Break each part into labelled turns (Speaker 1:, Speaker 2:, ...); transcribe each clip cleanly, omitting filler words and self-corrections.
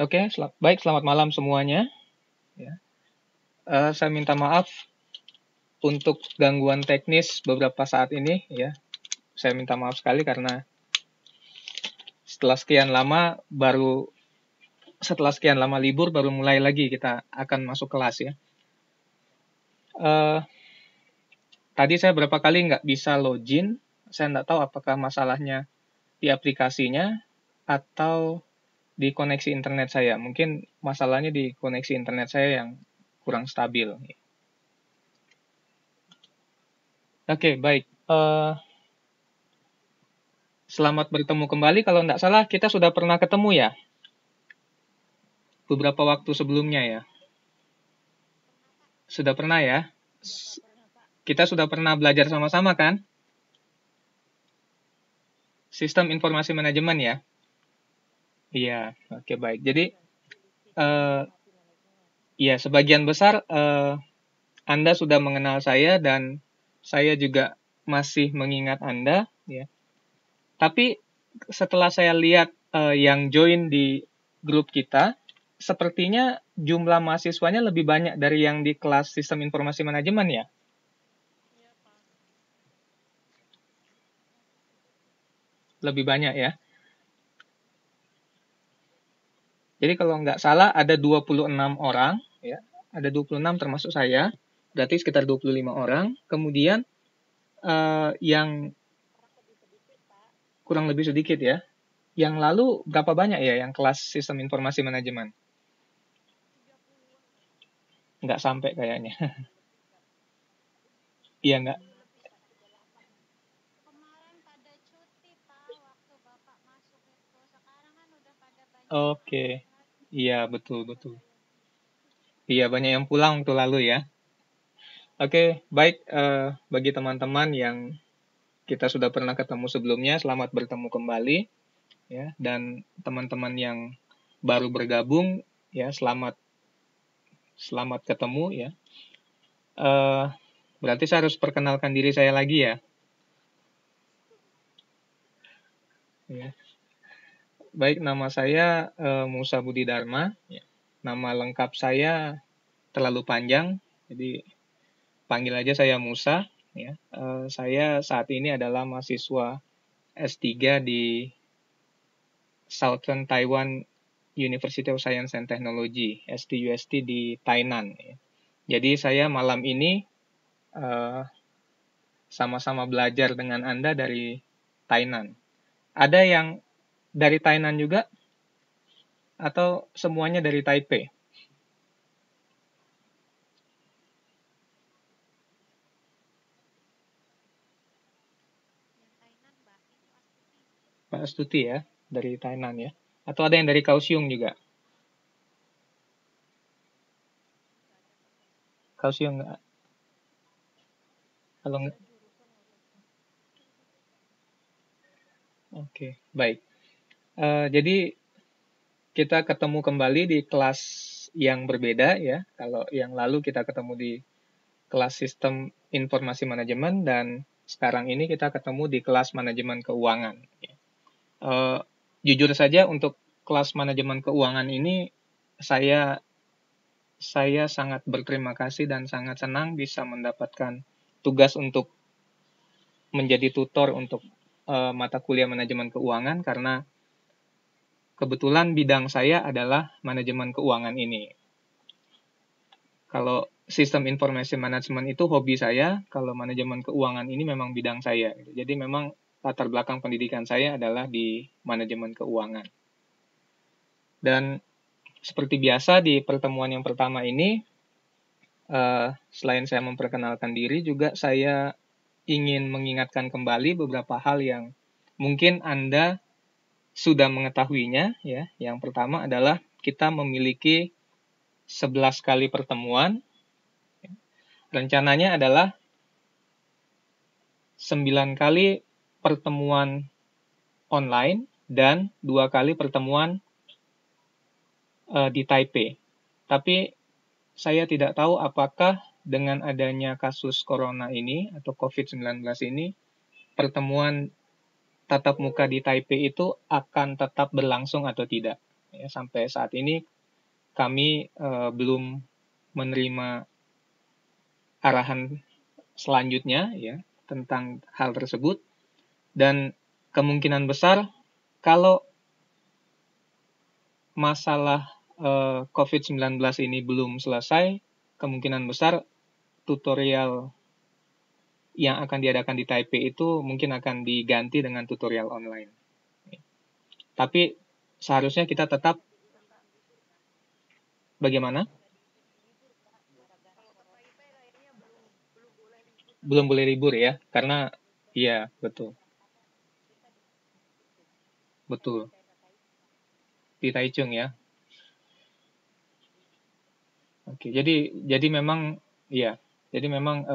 Speaker 1: Oke, baik, selamat malam semuanya. Ya. Saya minta maaf untuk gangguan teknis beberapa saat ini. Ya, saya minta maaf sekali karena setelah sekian lama libur baru mulai lagi kita akan masuk kelas ya. Tadi saya berapa kali nggak bisa login. Saya nggak tahu apakah masalahnya di aplikasinya atau di koneksi internet saya. Mungkin masalahnya di koneksi internet saya yang kurang stabil. Oke, baik. Selamat bertemu kembali. Kalau tidak salah, kita sudah pernah ketemu ya? Beberapa waktu sebelumnya ya? Sudah pernah ya? Kita sudah pernah belajar sama-sama kan? Sistem informasi manajemen ya? Iya, oke baik. Jadi, ya sebagian besar Anda sudah mengenal saya dan saya juga masih mengingat Anda. Ya. Tapi setelah saya lihat yang join di grup kita, sepertinya jumlah mahasiswanya lebih banyak dari yang di kelas sistem informasi manajemen ya? Lebih banyak ya. Jadi kalau nggak salah ada 26 orang, ya. Ada 26 termasuk saya, berarti sekitar 25 orang. Kemudian yang kurang lebih sedikit ya. Yang lalu berapa banyak ya yang kelas sistem informasi manajemen? Nggak sampai kayaknya. Iya nggak? Oke. Iya, betul, betul. Iya, banyak yang pulang waktu lalu ya. Oke, baik. Bagi teman-teman yang kita sudah pernah ketemu sebelumnya, selamat bertemu kembali. Ya, dan teman-teman yang baru bergabung, ya selamat ketemu ya. Berarti saya harus perkenalkan diri saya lagi ya. Ya. Baik, nama saya Musa Budi Dharma. Ya. Nama lengkap saya terlalu panjang, jadi panggil aja saya Musa. Ya. Saya saat ini adalah mahasiswa S3 di Southern Taiwan University of Science and Technology, STUST di Tainan. Ya. Jadi saya malam ini sama-sama belajar dengan Anda dari Tainan. Ada yang dari Tainan juga atau semuanya dari Taipei? Pak Astuti ya, dari Tainan ya. Atau ada yang dari Kaohsiung juga? Kaohsiung nggak? Kalau nggak? Oke, baik. Jadi kita ketemu kembali di kelas yang berbeda ya. Kalau yang lalu kita ketemu di kelas sistem informasi manajemen dan sekarang ini kita ketemu di kelas manajemen keuangan. Jujur saja untuk kelas manajemen keuangan ini saya sangat berterima kasih dan sangat senang bisa mendapatkan tugas untuk menjadi tutor untuk mata kuliah manajemen keuangan karena kebetulan bidang saya adalah manajemen keuangan ini. Kalau sistem informasi manajemen itu hobi saya, kalau manajemen keuangan ini memang bidang saya. Jadi memang latar belakang pendidikan saya adalah di manajemen keuangan. Dan seperti biasa di pertemuan yang pertama ini, selain saya memperkenalkan diri, juga saya ingin mengingatkan kembali beberapa hal yang mungkin Anda sudah mengetahuinya. Ya. Yang pertama adalah kita memiliki 11 kali pertemuan. Rencananya adalah 9 kali pertemuan online dan 2 kali pertemuan di Taipei. Tapi saya tidak tahu apakah dengan adanya kasus corona ini atau COVID-19 ini, pertemuan tatap muka di Taipei itu akan tetap berlangsung atau tidak. Ya, sampai saat ini kami belum menerima arahan selanjutnya ya tentang hal tersebut, dan kemungkinan besar kalau masalah COVID-19 ini belum selesai, kemungkinan besar tutorial yang akan diadakan di Taipei itu mungkin akan diganti dengan tutorial online. Tapi seharusnya kita tetap bagaimana? Belum boleh libur ya, karena iya betul, betul di Taichung ya. Oke, jadi memang ya, jadi memang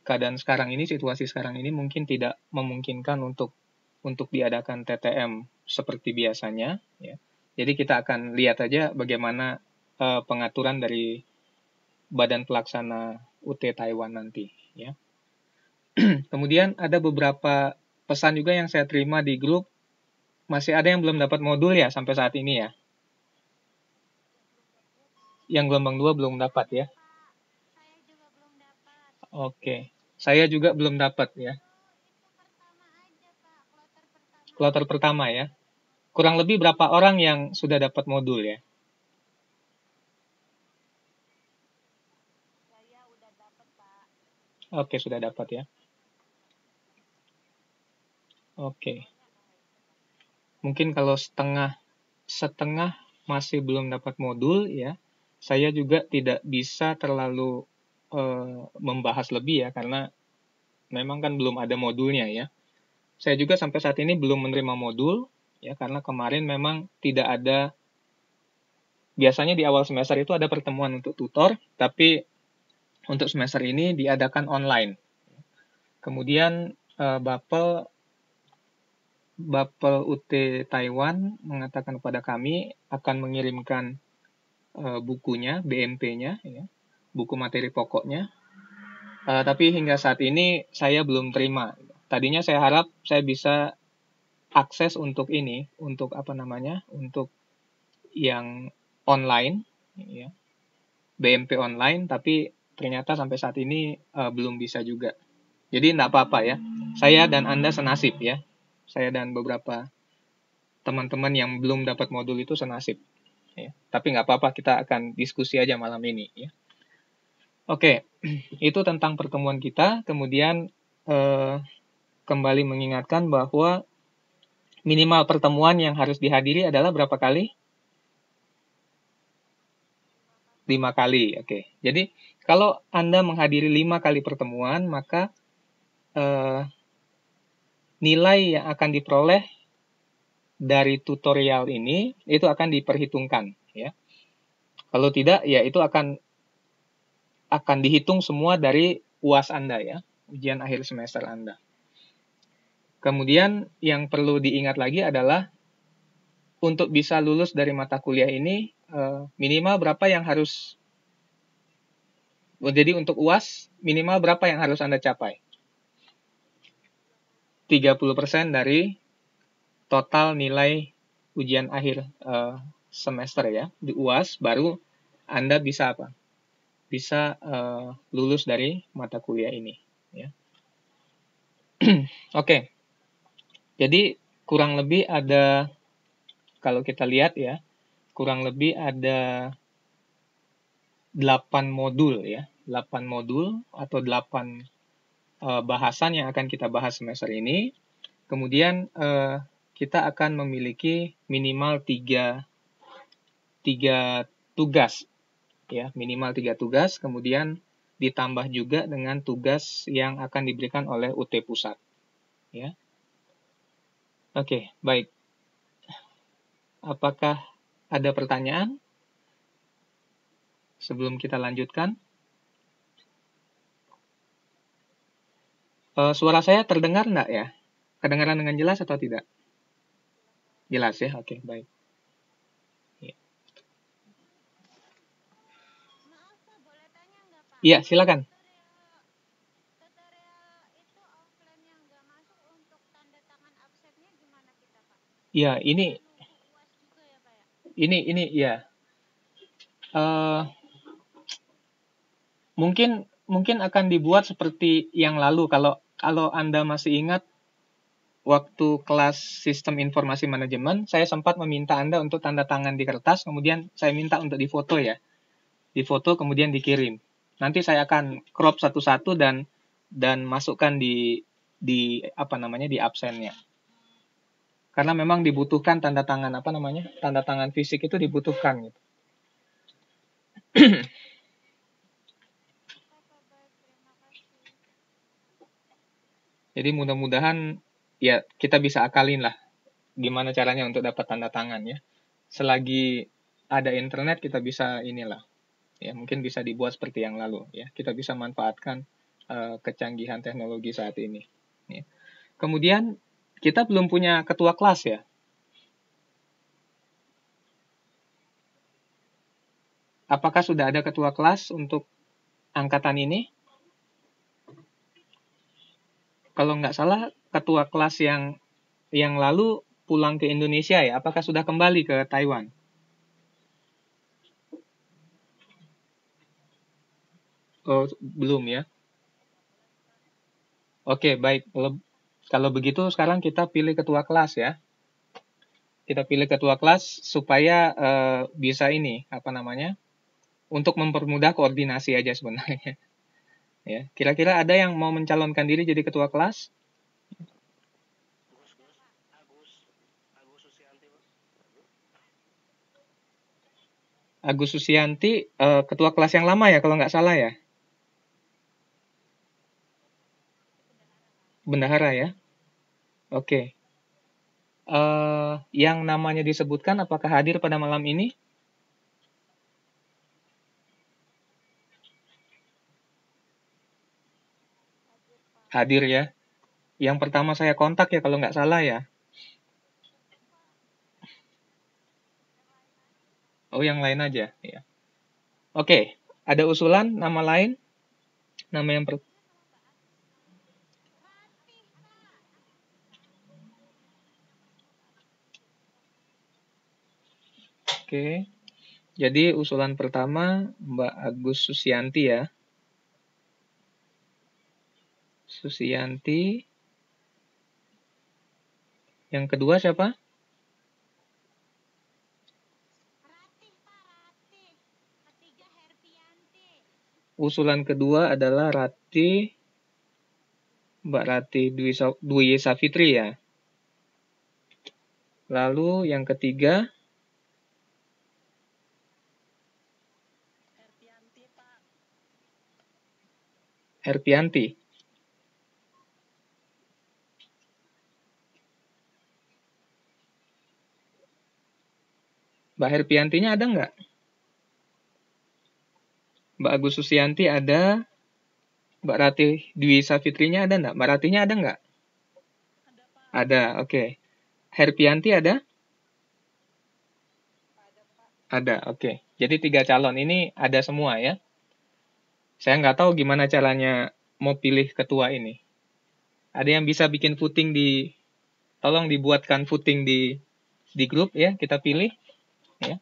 Speaker 1: keadaan sekarang ini, situasi sekarang ini mungkin tidak memungkinkan untuk diadakan TTM seperti biasanya ya. Jadi kita akan lihat aja bagaimana pengaturan dari Badan Pelaksana UT Taiwan nanti ya. Kemudian ada beberapa pesan juga yang saya terima di grup, masih ada yang belum dapat modul ya sampai saat ini ya. Yang gelombang 2 belum dapat ya. Oke. Saya juga belum dapat ya. Kloter pertama ya. Kurang lebih berapa orang yang sudah dapat modul ya? Oke, sudah dapat ya. Oke. Mungkin kalau setengah masih belum dapat modul ya. Saya juga tidak bisa terlalu membahas lebih ya, karena memang kan belum ada modulnya ya. Saya juga sampai saat ini belum menerima modul ya, karena kemarin memang tidak ada. Biasanya di awal semester itu ada pertemuan untuk tutor, tapi untuk semester ini diadakan online. Kemudian Bapel UT Taiwan mengatakan kepada kami akan mengirimkan bukunya, BMP-nya, ya, buku materi pokoknya. Tapi hingga saat ini saya belum terima. Tadinya saya harap saya bisa akses untuk ini, untuk apa namanya, untuk yang online, ya, BMP online, tapi ternyata sampai saat ini belum bisa juga. Jadi tidak apa-apa ya. Saya dan Anda senasib ya. Saya dan beberapa teman-teman yang belum dapat modul itu senasib. Ya. Tapi nggak apa-apa, kita akan diskusi aja malam ini. Ya. Oke, itu tentang pertemuan kita. Kemudian kembali mengingatkan bahwa minimal pertemuan yang harus dihadiri adalah berapa kali? 5 kali. Oke. Jadi kalau Anda menghadiri 5 kali pertemuan, maka nilai yang akan diperoleh dari tutorial ini itu akan diperhitungkan. Ya. Kalau tidak, ya itu akan dihitung semua dari UAS Anda ya, ujian akhir semester Anda. Kemudian yang perlu diingat lagi adalah untuk bisa lulus dari mata kuliah ini minimal berapa yang harus, jadi untuk UAS minimal berapa yang harus Anda capai? 30% dari total nilai ujian akhir semester ya, di UAS baru Anda bisa apa? Bisa lulus dari mata kuliah ini ya. Oke. Jadi kurang lebih ada, kalau kita lihat ya, kurang lebih ada 8 modul ya, 8 modul atau 8 bahasan yang akan kita bahas semester ini. Kemudian kita akan memiliki minimal 3 tugas ya, minimal 3 tugas, kemudian ditambah juga dengan tugas yang akan diberikan oleh UT Pusat ya. Oke, baik. Apakah ada pertanyaan sebelum kita lanjutkan? Suara saya terdengar enggak ya? Kedengaran dengan jelas atau tidak? Jelas ya, oke, baik. Iya, silakan. Ya, ini ini ya. Eh, mungkin akan dibuat seperti yang lalu. Kalau Anda masih ingat, waktu kelas sistem informasi manajemen, saya sempat meminta Anda untuk tanda tangan di kertas, kemudian saya minta untuk difoto ya. Difoto kemudian dikirim. Nanti saya akan crop satu-satu dan masukkan di apa namanya, di absennya. Karena memang dibutuhkan tanda tangan apa namanya? Tanda tangan fisik itu dibutuhkan gitu. Jadi mudah-mudahan ya kita bisa akalin lah gimana caranya untuk dapat tanda tangan ya. Selagi ada internet kita bisa inilah ya, mungkin bisa dibuat seperti yang lalu ya. Kita bisa manfaatkan kecanggihan teknologi saat ini. Ya. Kemudian kita belum punya ketua kelas ya. Apakah sudah ada ketua kelas untuk angkatan ini? Kalau nggak salah ketua kelas yang lalu pulang ke Indonesia ya. Apakah sudah kembali ke Taiwan? Oh, belum ya. Oke, baik. Kalau begitu sekarang kita pilih ketua kelas ya. Kita pilih ketua kelas supaya bisa ini, apa namanya, untuk mempermudah koordinasi aja sebenarnya. Ya, kira-kira ada yang mau mencalonkan diri jadi ketua kelas? Agus Susianti, ketua kelas yang lama ya kalau nggak salah ya? Bendahara ya? Oke. Yang namanya disebutkan apakah hadir pada malam ini? Hadir ya. Yang pertama saya kontak ya kalau nggak salah ya. Oh, yang lain aja ya. Oke, ada usulan nama lain? Nama yang Oke. Jadi usulan pertama Mbak Agus Susianti ya. Susianti. Yang kedua siapa? Usulan kedua adalah Mbak Rati Dwi Safitri ya. Lalu yang ketiga Herpianti. Mbak Herpiantinya ada nggak? Mbak Agus Susianti ada. Mbak Rati Dwi Safitrinya ada nggak? Mbak Ratinya ada nggak? Ada, oke. Herpianti ada? Ada, oke. Jadi 3 calon ini ada semua ya. Saya nggak tahu gimana caranya mau pilih ketua ini. Ada yang bisa bikin voting tolong dibuatkan voting di grup ya, kita pilih ya.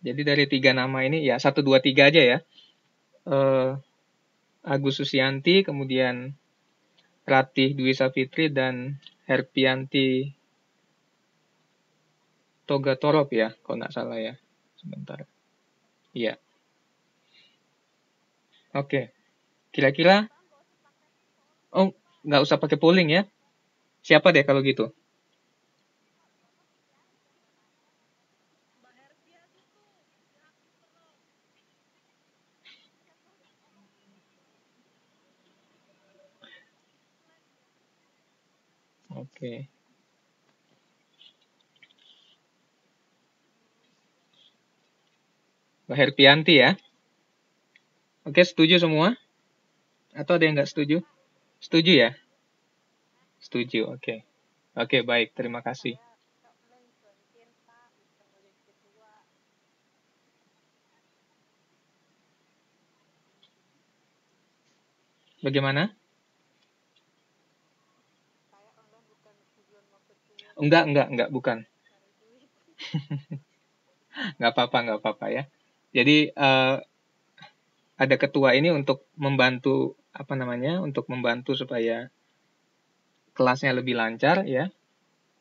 Speaker 1: Jadi dari 3 nama ini ya 1 2 3 aja ya. Eh, Agus Susianti, kemudian Ratih Dwi Safitri dan Herpianti Togatorop ya, kalau nggak salah ya. Sebentar. Iya. Oke. Kira-kira, oh, nggak usah pakai polling ya. Siapa deh kalau gitu? Oke. Mbak Herpianti ya. Oke, setuju semua? Atau ada yang nggak setuju? Setuju ya? Setuju, oke. Oke, baik. Terima kasih. Bagaimana? Enggak, bukan. Nggak apa-apa ya. Jadi ada ketua ini untuk membantu untuk membantu supaya kelasnya lebih lancar ya.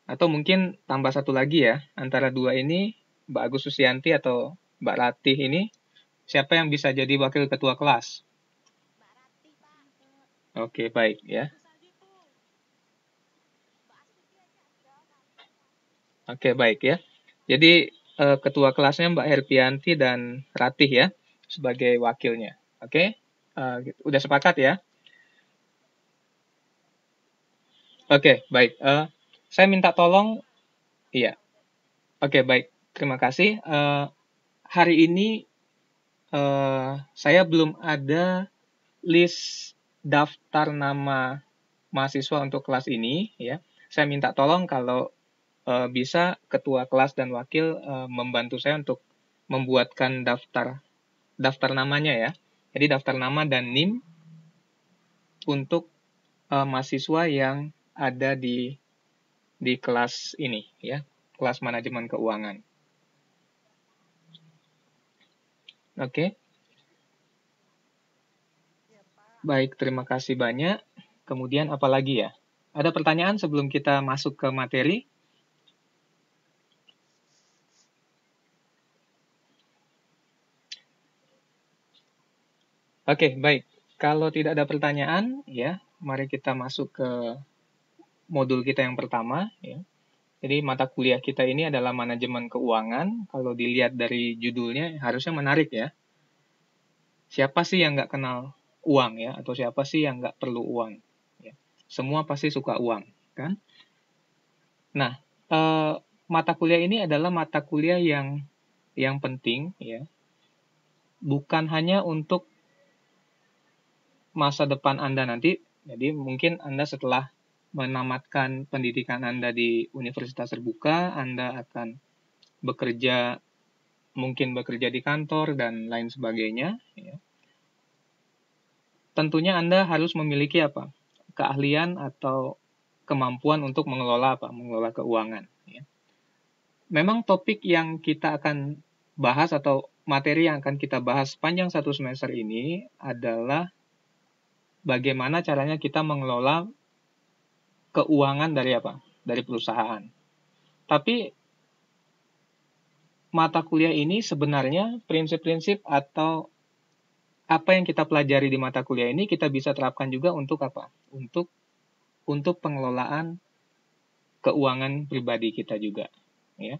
Speaker 1: Atau mungkin tambah satu lagi ya, antara dua ini Mbak Agus Susianti atau Mbak Ratih ini, siapa yang bisa jadi wakil ketua kelas? Oke, baik ya. Oke, baik ya. Jadi ketua kelasnya Mbak Herpianti dan Ratih ya sebagai wakilnya. Oke, udah sepakat ya? Oke, baik. Saya minta tolong, iya. Oke, baik. Terima kasih. Hari ini saya belum ada list daftar nama mahasiswa untuk kelas ini ya. Saya minta tolong kalau bisa ketua kelas dan wakil membantu saya untuk membuatkan daftar namanya ya. Jadi daftar nama dan NIM untuk mahasiswa yang ada di kelas ini ya, kelas manajemen keuangan. Oke. Baik, terima kasih banyak. Kemudian apa lagi ya? Ada pertanyaan sebelum kita masuk ke materi? Oke, baik. Kalau tidak ada pertanyaan, ya, mari kita masuk ke modul kita yang pertama, ya. Jadi mata kuliah kita ini adalah manajemen keuangan. Kalau dilihat dari judulnya, harusnya menarik ya. Siapa sih yang nggak kenal uang ya? Atau siapa sih yang nggak perlu uang? Ya. Semua pasti suka uang, kan? Nah, mata kuliah ini adalah mata kuliah yang penting, ya. Bukan hanya untuk masa depan Anda nanti. Jadi mungkin Anda setelah menamatkan pendidikan Anda di universitas terbuka, Anda akan bekerja, mungkin bekerja di kantor dan lain sebagainya. Ya. Tentunya Anda harus memiliki apa? Keahlian atau kemampuan untuk mengelola apa? Mengelola keuangan. Ya. Memang topik yang kita akan bahas atau materi yang akan kita bahas sepanjang satu semester ini adalah bagaimana caranya kita mengelola keuangan dari apa? Dari perusahaan. Tapi mata kuliah ini sebenarnya prinsip-prinsip atau apa yang kita pelajari di mata kuliah ini kita bisa terapkan juga untuk apa? Untuk pengelolaan keuangan pribadi kita juga, ya.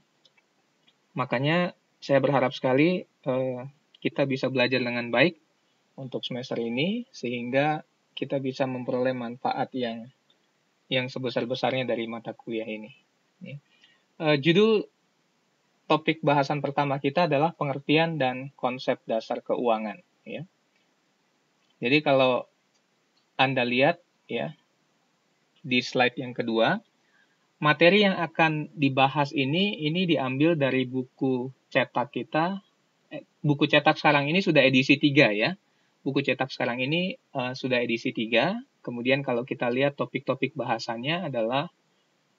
Speaker 1: Makanya saya berharap sekali kita bisa belajar dengan baik untuk semester ini sehingga kita bisa memperoleh manfaat yang sebesar-besarnya dari mata kuliah ini. Ya. Judul topik bahasan pertama kita adalah pengertian dan konsep dasar keuangan. Ya. Jadi kalau Anda lihat ya di slide yang kedua, materi yang akan dibahas ini diambil dari buku cetak kita. Buku cetak sekarang ini sudah edisi 3 ya. Buku cetak sekarang ini sudah edisi 3. Kemudian kalau kita lihat topik-topik bahasannya adalah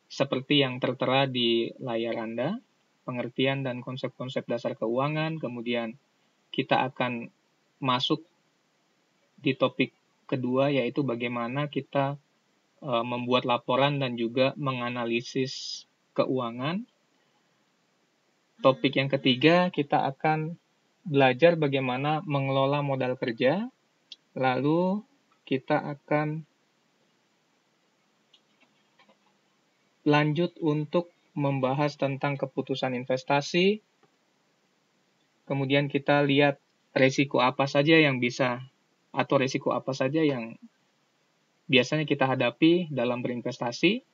Speaker 1: seperti yang tertera di layar Anda, pengertian dan konsep-konsep dasar keuangan, kemudian kita akan masuk di topik kedua yaitu bagaimana kita membuat laporan dan juga menganalisis keuangan. Topik yang ketiga kita akan belajar bagaimana mengelola modal kerja. Lalu kita akan lanjut untuk membahas tentang keputusan investasi. Kemudian kita lihat resiko apa saja yang bisa atau resiko apa saja yang biasanya kita hadapi dalam berinvestasi.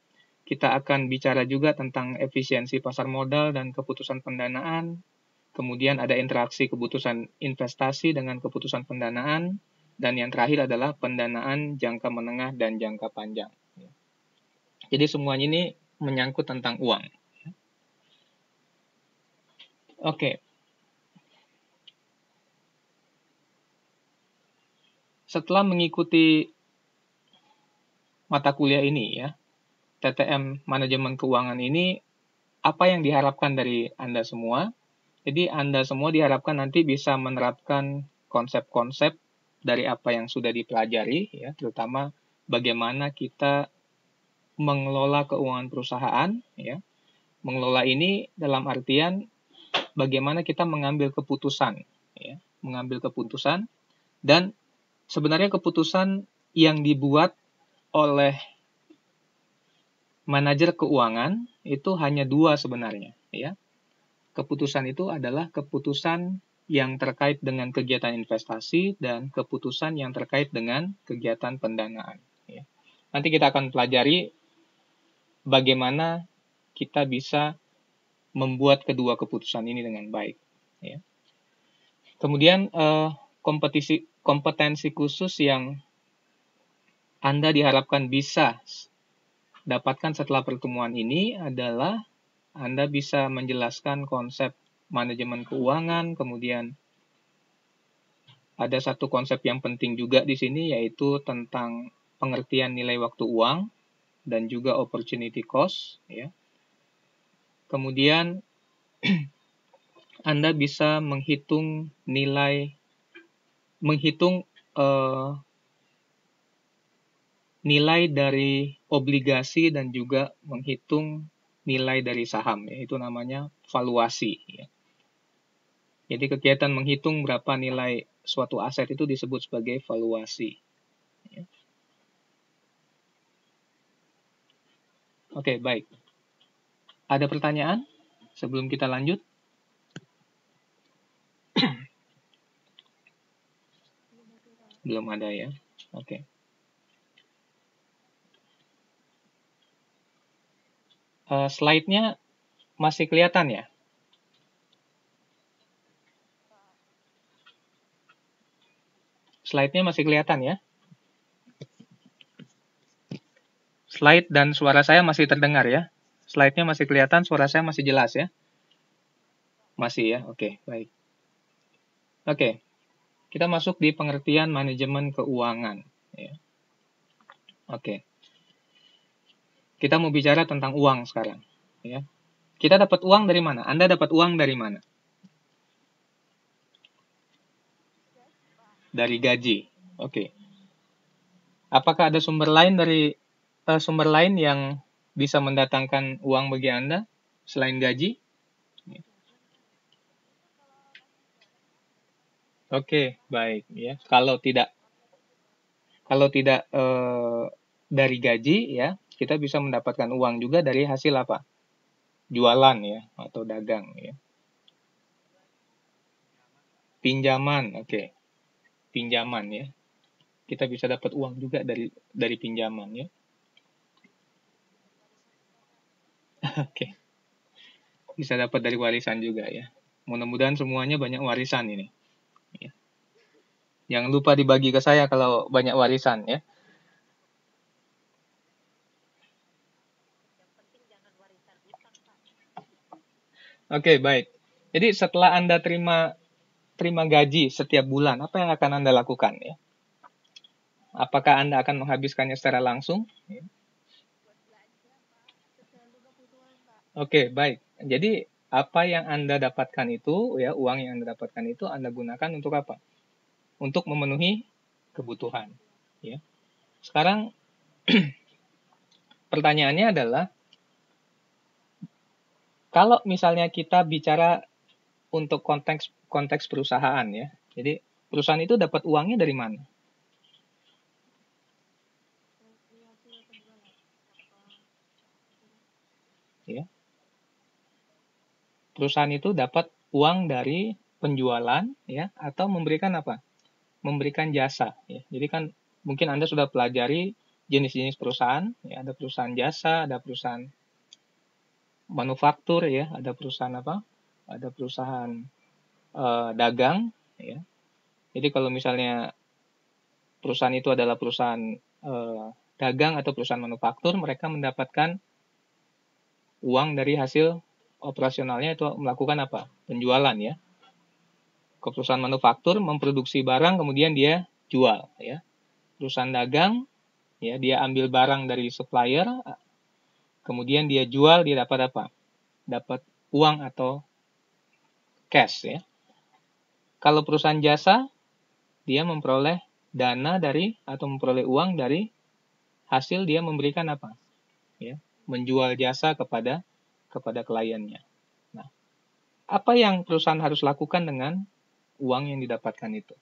Speaker 1: Kita akan bicara juga tentang efisiensi pasar modal dan keputusan pendanaan. Kemudian ada interaksi keputusan investasi dengan keputusan pendanaan. Dan yang terakhir adalah pendanaan jangka menengah dan jangka panjang. Jadi semuanya ini menyangkut tentang uang. Oke. Setelah mengikuti mata kuliah ini ya, TTM Manajemen Keuangan ini, apa yang diharapkan dari Anda semua? Jadi Anda semua diharapkan nanti bisa menerapkan konsep-konsep dari apa yang sudah dipelajari ya, terutama bagaimana kita mengelola keuangan perusahaan ya. Mengelola ini dalam artian bagaimana kita mengambil keputusan ya, mengambil keputusan, dan sebenarnya keputusan yang dibuat oleh manajer keuangan itu hanya dua sebenarnya ya. Keputusan itu adalah keputusan yang terkait dengan kegiatan investasi dan keputusan yang terkait dengan kegiatan pendanaan ya. Nanti kita akan pelajari bagaimana kita bisa membuat kedua keputusan ini dengan baik ya. Kemudian kompetensi khusus yang Anda diharapkan bisa dapatkan setelah pertemuan ini adalah Anda bisa menjelaskan konsep manajemen keuangan, kemudian ada satu konsep yang penting juga di sini yaitu tentang pengertian nilai waktu uang dan juga opportunity cost ya. Kemudian Anda bisa menghitung nilai dari obligasi dan juga menghitung nilai dari saham ya. Itu namanya valuasi ya. Jadi kegiatan menghitung berapa nilai suatu aset itu disebut sebagai valuasi ya. Oke, baik. Ada pertanyaan sebelum kita lanjut? Belum ada ya. Oke. Slide-nya masih kelihatan ya? Slide-nya masih kelihatan ya? Slide dan suara saya masih terdengar ya? Slide-nya masih kelihatan, suara saya masih jelas ya? Masih ya? Oke, baik. Oke, kita masuk di pengertian manajemen keuangan ya. Oke. Kita mau bicara tentang uang sekarang ya. Kita dapat uang dari mana? Anda dapat uang dari mana? Dari gaji. Oke. Apakah ada sumber lain yang bisa mendatangkan uang bagi Anda selain gaji? Oke, baik ya. Kalau tidak dari gaji ya, kita bisa mendapatkan uang juga dari hasil apa? Jualan ya atau dagang ya. Pinjaman, oke. Pinjaman ya. Kita bisa dapat uang juga dari pinjaman ya. Oke. Bisa dapat dari warisan juga ya. Mudah-mudahan semuanya banyak warisan ini. Ya. Jangan lupa dibagi ke saya kalau banyak warisan ya. Oke, baik. Jadi setelah Anda terima gaji setiap bulan, apa yang akan Anda lakukan ya? Apakah Anda akan menghabiskannya secara langsung? Oke, baik. Jadi apa yang Anda dapatkan itu ya, uang yang Anda dapatkan itu Anda gunakan untuk apa? Untuk memenuhi kebutuhan ya. Sekarang pertanyaannya adalah kalau misalnya kita bicara untuk konteks perusahaan ya. Jadi perusahaan itu dapat uangnya dari mana? Ya. Perusahaan itu dapat uang dari penjualan ya atau memberikan apa? Memberikan jasa ya. Jadi kan mungkin Anda sudah pelajari jenis-jenis perusahaan ya, ada perusahaan jasa, ada perusahaan manufaktur ya, ada perusahaan apa? Ada perusahaan dagang ya. Jadi kalau misalnya perusahaan itu adalah perusahaan dagang atau perusahaan manufaktur, mereka mendapatkan uang dari hasil operasionalnya itu melakukan apa? Penjualan ya. Ke perusahaan manufaktur memproduksi barang kemudian dia jual ya. Perusahaan dagang Ya, dia ambil barang dari supplier, kemudian dia jual, dia dapat apa? Dapat uang atau cash ya. Kalau perusahaan jasa, dia memperoleh dana dari atau memperoleh uang dari hasil dia memberikan apa? Ya, menjual jasa kepada kliennya. Nah, apa yang perusahaan harus lakukan dengan uang yang didapatkan itu?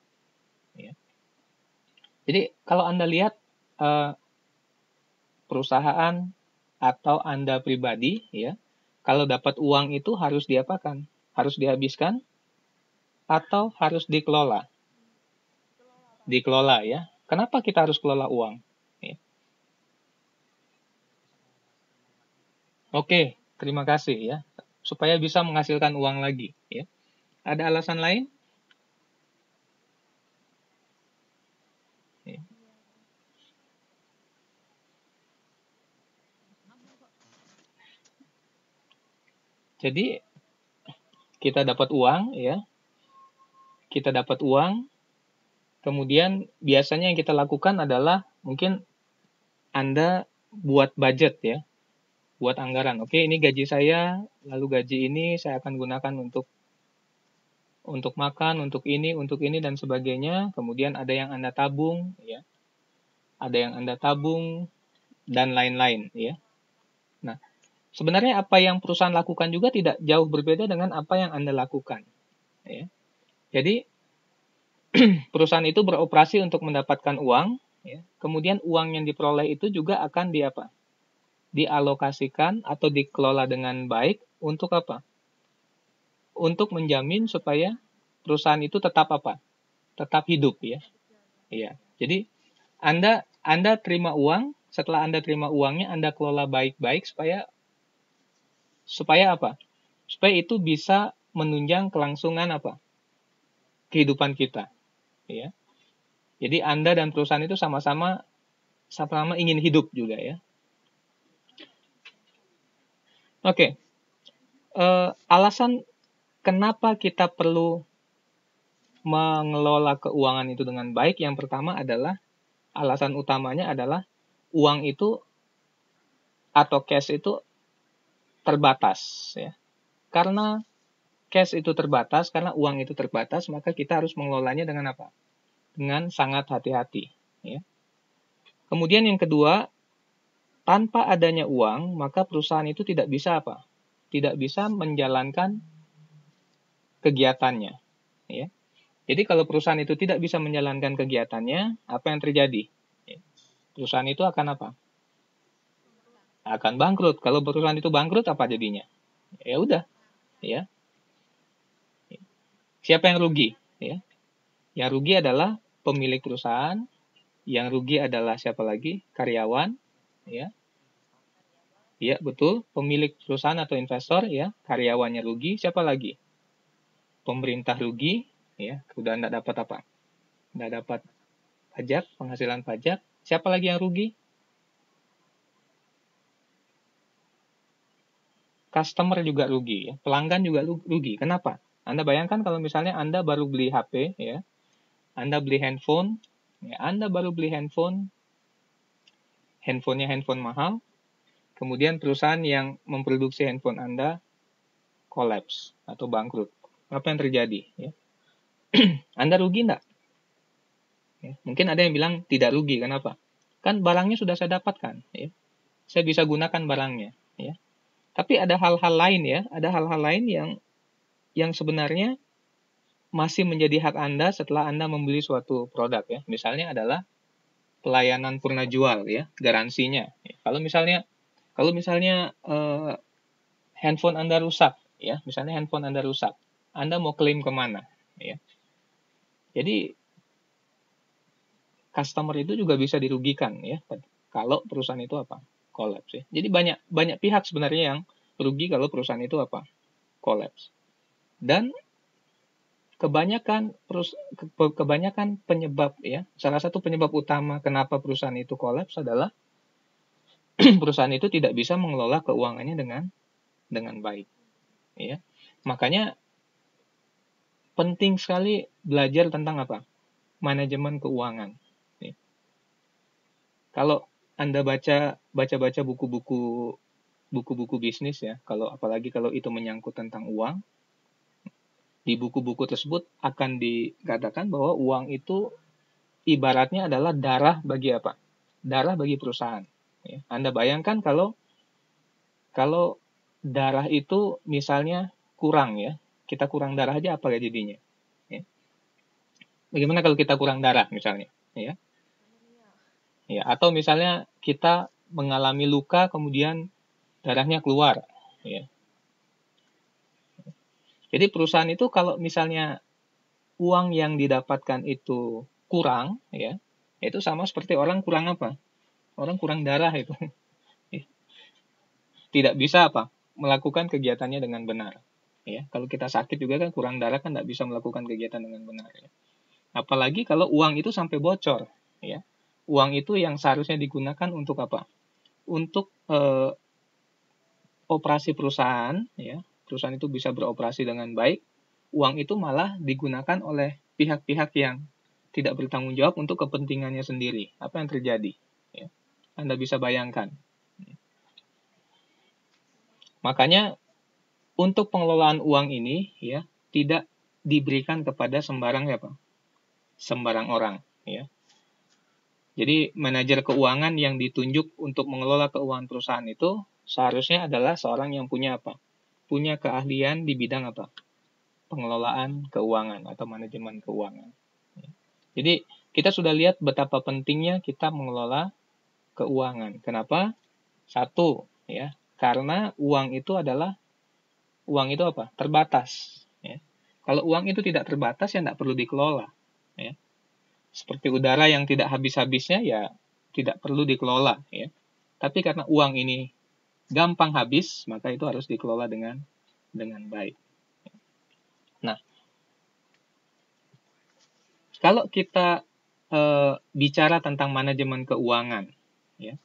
Speaker 1: Ya. Jadi kalau Anda lihat perusahaan atau Anda pribadi, ya, kalau dapat uang itu harus diapakan? Harus dihabiskan atau harus dikelola? Dikelola ya. Kenapa kita harus kelola uang? Ya. Oke, terima kasih ya. Supaya bisa menghasilkan uang lagi. Ya. Ada alasan lain? Ya. Jadi kita dapat uang ya. Kita dapat uang, kemudian biasanya yang kita lakukan adalah mungkin Anda buat budget ya. Buat anggaran. Oke, ini gaji saya, lalu gaji ini saya akan gunakan untuk makan, untuk ini dan sebagainya. Kemudian ada yang Anda tabung ya. Ada yang Anda tabung dan lain-lain ya. Nah, sebenarnya apa yang perusahaan lakukan juga tidak jauh berbeda dengan apa yang Anda lakukan ya. Jadi perusahaan itu beroperasi untuk mendapatkan uang ya. Kemudian uang yang diperoleh itu juga akan dialokasikan atau dikelola dengan baik untuk apa? Untuk menjamin supaya perusahaan itu tetap apa? Tetap hidup ya. Iya. Jadi Anda terima uang, setelah Anda terima uangnya Anda kelola baik-baik supaya apa? Supaya itu bisa menunjang kelangsungan apa? Kehidupan kita, ya. Jadi Anda dan perusahaan itu sama-sama ingin hidup juga ya. Oke. Alasan kenapa kita perlu mengelola keuangan itu dengan baik, yang pertama adalah alasan utamanya adalah uang itu atau cash itu terbatas ya. Karena cash itu terbatas, karena uang itu terbatas, maka kita harus mengelolanya dengan apa? Dengan sangat hati-hati ya. Kemudian yang kedua, tanpa adanya uang, maka perusahaan itu tidak bisa apa? Tidak bisa menjalankan kegiatannya ya. Jadi kalau perusahaan itu tidak bisa menjalankan kegiatannya, apa yang terjadi? Perusahaan itu akan apa? Akan bangkrut. Kalau perusahaan itu bangkrut, apa jadinya? Ya udah, ya. Siapa yang rugi? Ya. Yang rugi adalah pemilik perusahaan. Yang rugi adalah siapa lagi? Karyawan, ya. Ya, betul. Pemilik perusahaan atau investor, ya. Karyawannya rugi, siapa lagi? Pemerintah rugi, ya. Udah enggak dapat apa? Enggak dapat pajak, penghasilan pajak. Siapa lagi yang rugi? Customer juga rugi, ya. Pelanggan juga rugi. Kenapa? Anda bayangkan kalau misalnya Anda baru beli HP, ya. Anda beli handphone, ya. Anda baru beli handphone, handphonenya handphone mahal, kemudian perusahaan yang memproduksi handphone Anda collapse atau bangkrut. Apa yang terjadi? Ya. Anda rugi enggak? Ya. Mungkin ada yang bilang tidak rugi. Kenapa? Kan barangnya sudah saya dapatkan. Ya. Saya bisa gunakan barangnya. Ya. Tapi ada hal-hal lain ya. Ada hal-hal lain yang sebenarnya masih menjadi hak Anda setelah Anda membeli suatu produk ya. Misalnya adalah pelayanan purna jual ya, garansinya. Ya. Kalau misalnya handphone Anda rusak ya, misalnya handphone Anda rusak, Anda mau klaim kemana? Ya. Jadi customer itu juga bisa dirugikan ya, kalau perusahaan itu apa? Collapse ya. Jadi banyak pihak sebenarnya yang rugi kalau perusahaan itu apa? Collapse. Dan kebanyakan penyebab ya, salah satu penyebab utama kenapa perusahaan itu collapse adalah perusahaan itu tidak bisa mengelola keuangannya dengan baik ya. Makanya penting sekali belajar tentang apa? Manajemen keuangan. Ya. Anda baca buku-buku bisnis ya, apalagi kalau itu menyangkut tentang uang, di buku-buku tersebut akan dikatakan bahwa uang itu ibaratnya adalah darah bagi apa? Darah bagi perusahaan. Ya. Anda bayangkan kalau darah itu misalnya kurang ya, kita kurang darah aja apa jadinya? Ya. Bagaimana kalau kita kurang darah misalnya? Ya. Ya, atau misalnya kita mengalami luka kemudian darahnya keluar. Ya. Jadi perusahaan itu kalau misalnya uang yang didapatkan itu kurang, ya, itu sama seperti orang kurang apa? Orang kurang darah itu. Tidak bisa apa? Melakukan kegiatannya dengan benar. Ya, kalau kita sakit juga kan kurang darah kan tidak bisa melakukan kegiatan dengan benar. Ya. Apalagi kalau uang itu sampai bocor. Ya. Uang itu yang seharusnya digunakan untuk apa? Untuk operasi perusahaan, ya, perusahaan itu bisa beroperasi dengan baik, uang itu malah digunakan oleh pihak-pihak yang tidak bertanggung jawab untuk kepentingannya sendiri. Apa yang terjadi? Ya. Anda bisa bayangkan. Makanya untuk pengelolaan uang ini ya tidak diberikan kepada sembarang sembarang orang. Ya. Jadi manajer keuangan yang ditunjuk untuk mengelola keuangan perusahaan itu seharusnya adalah seorang yang punya apa? Punya keahlian di bidang apa? Pengelolaan keuangan atau manajemen keuangan. Jadi kita sudah lihat betapa pentingnya kita mengelola keuangan. Kenapa? Satu, ya, karena uang itu apa? Terbatas. Ya. Kalau uang itu tidak terbatas, ya tidak perlu dikelola. Ya. Seperti udara yang tidak habis-habisnya, ya tidak perlu dikelola. Ya. Tapi karena uang ini gampang habis, maka itu harus dikelola dengan baik. Nah, kalau kita bicara tentang manajemen keuangan, ya,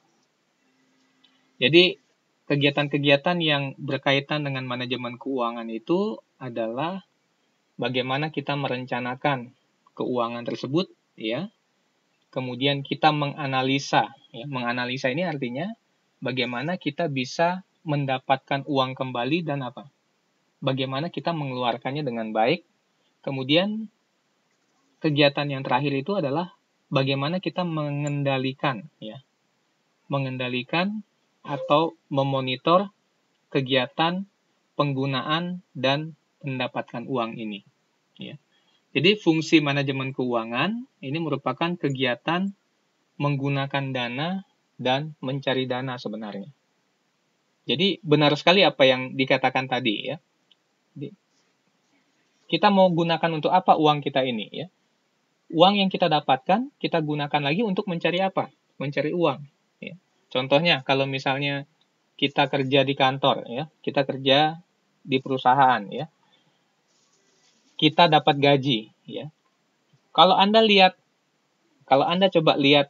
Speaker 1: jadi kegiatan-kegiatan yang berkaitan dengan manajemen keuangan itu adalah bagaimana kita merencanakan keuangan tersebut, ya. Kemudian kita menganalisa, ya. Menganalisa ini artinya bagaimana kita bisa mendapatkan uang kembali dan apa? Bagaimana kita mengeluarkannya dengan baik. Kemudian kegiatan yang terakhir itu adalah bagaimana kita mengendalikan, ya. Mengendalikan atau memonitor kegiatan penggunaan dan mendapatkan uang ini. Ya. Jadi fungsi manajemen keuangan ini merupakan kegiatan menggunakan dana dan mencari dana sebenarnya. Jadi benar sekali apa yang dikatakan tadi ya. Kita mau gunakan untuk apa uang kita ini ya? Uang yang kita dapatkan kita gunakan lagi untuk mencari apa? Mencari uang. Ya. Contohnya kalau misalnya kita kerja di kantor ya, kita kerja di perusahaan ya, kita dapat gaji ya. Kalau Anda coba lihat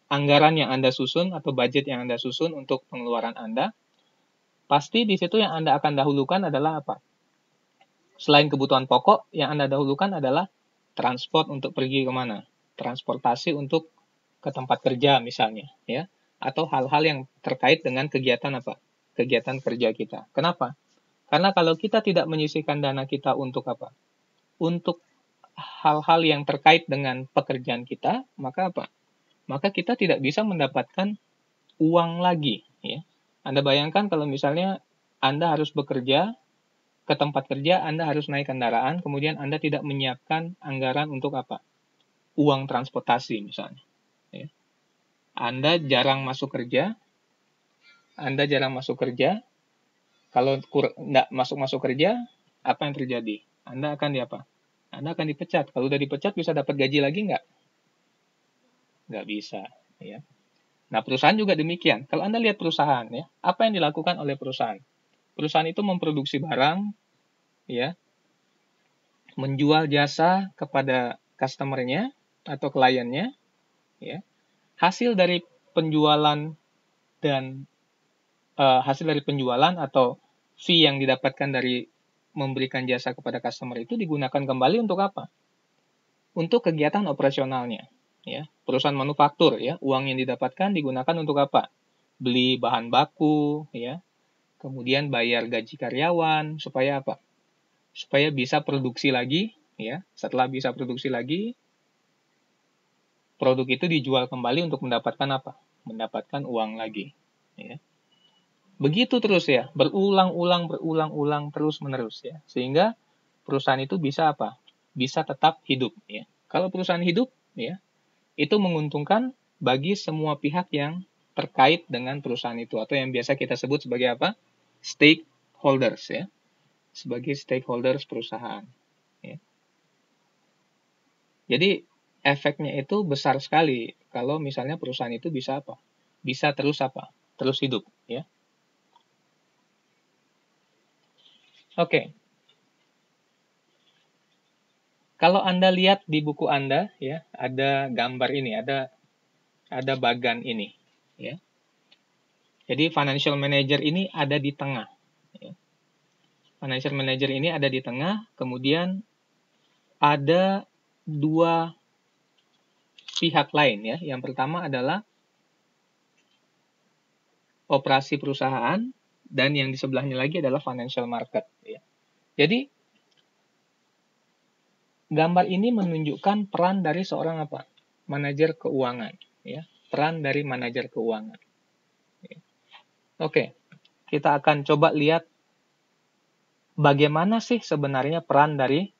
Speaker 1: anggaran yang Anda susun atau budget yang Anda susun untuk pengeluaran Anda, pasti di situ yang Anda akan dahulukan adalah apa? Selain kebutuhan pokok, yang Anda dahulukan adalah transport untuk pergi kemana? Transportasi untuk ke tempat kerja misalnya ya, atau hal-hal yang terkait dengan kegiatan apa? Kegiatan kerja kita. Kenapa? Karena kalau kita tidak menyisihkan dana kita untuk apa? Untuk hal-hal yang terkait dengan pekerjaan kita, maka apa? Maka kita tidak bisa mendapatkan uang lagi. Ya. Anda bayangkan kalau misalnya Anda harus bekerja, ke tempat kerja Anda harus naik kendaraan, kemudian Anda tidak menyiapkan anggaran untuk apa? Uang transportasi misalnya. Ya. Anda jarang masuk kerja, kalau tidak masuk kerja, apa yang terjadi? Anda akan Anda akan dipecat. Kalau udah dipecat bisa dapat gaji lagi nggak? Nggak bisa. Ya. Nah, perusahaan juga demikian. Kalau Anda lihat perusahaan, ya, apa yang dilakukan oleh perusahaan? Perusahaan itu memproduksi barang, ya, menjual jasa kepada customer-nya atau kliennya, ya. Hasil dari penjualan atau fee yang didapatkan dari memberikan jasa kepada customer itu digunakan kembali untuk apa? Untuk kegiatan operasionalnya. ya, perusahaan manufaktur, ya, uang yang didapatkan digunakan untuk apa? Beli bahan baku, ya, kemudian bayar gaji karyawan, supaya apa? Supaya bisa produksi lagi, ya. Setelah bisa produksi lagi, produk itu dijual kembali untuk mendapatkan apa? Mendapatkan uang lagi, ya. Begitu terus ya, berulang-ulang terus-menerus ya. Sehingga perusahaan itu bisa apa? Bisa tetap hidup ya. Kalau perusahaan hidup ya, itu menguntungkan bagi semua pihak yang terkait dengan perusahaan itu, atau yang biasa kita sebut sebagai apa? Stakeholders ya. Sebagai stakeholders perusahaan ya. Jadi efeknya itu besar sekali kalau misalnya perusahaan itu bisa apa? Bisa terus apa? Terus hidup ya. Oke. Kalau Anda lihat di buku Anda ya, ada gambar ini, ada bagan ini ya. Jadi financial manager ini ada di tengah ya. Financial manager ini ada di tengah, kemudian ada dua pihak lain ya. Yang pertama adalah operasi perusahaan, dan yang di sebelahnya lagi adalah financial market ya. Jadi gambar ini menunjukkan peran dari seorang apa? Manajer keuangan ya. Peran dari manajer keuangan. Ya. Oke. Kita akan coba lihat bagaimana sih sebenarnya peran dari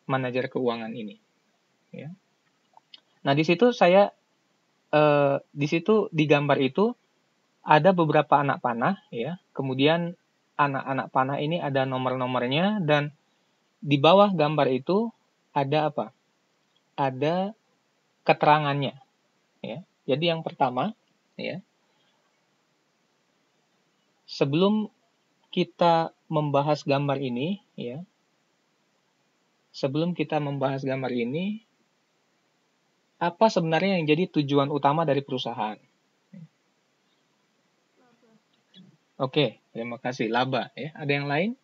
Speaker 1: manajer keuangan ini. Ya. Nah, di situ di gambar itu ada beberapa anak panah, ya. Kemudian anak-anak panah ini ada nomor-nomornya, dan di bawah gambar itu ada apa? Ada keterangannya, ya. Jadi yang pertama, ya, sebelum kita membahas gambar ini, ya, apa sebenarnya yang jadi tujuan utama dari perusahaan? Oke, terima kasih. Laba, ya. Ada yang lain?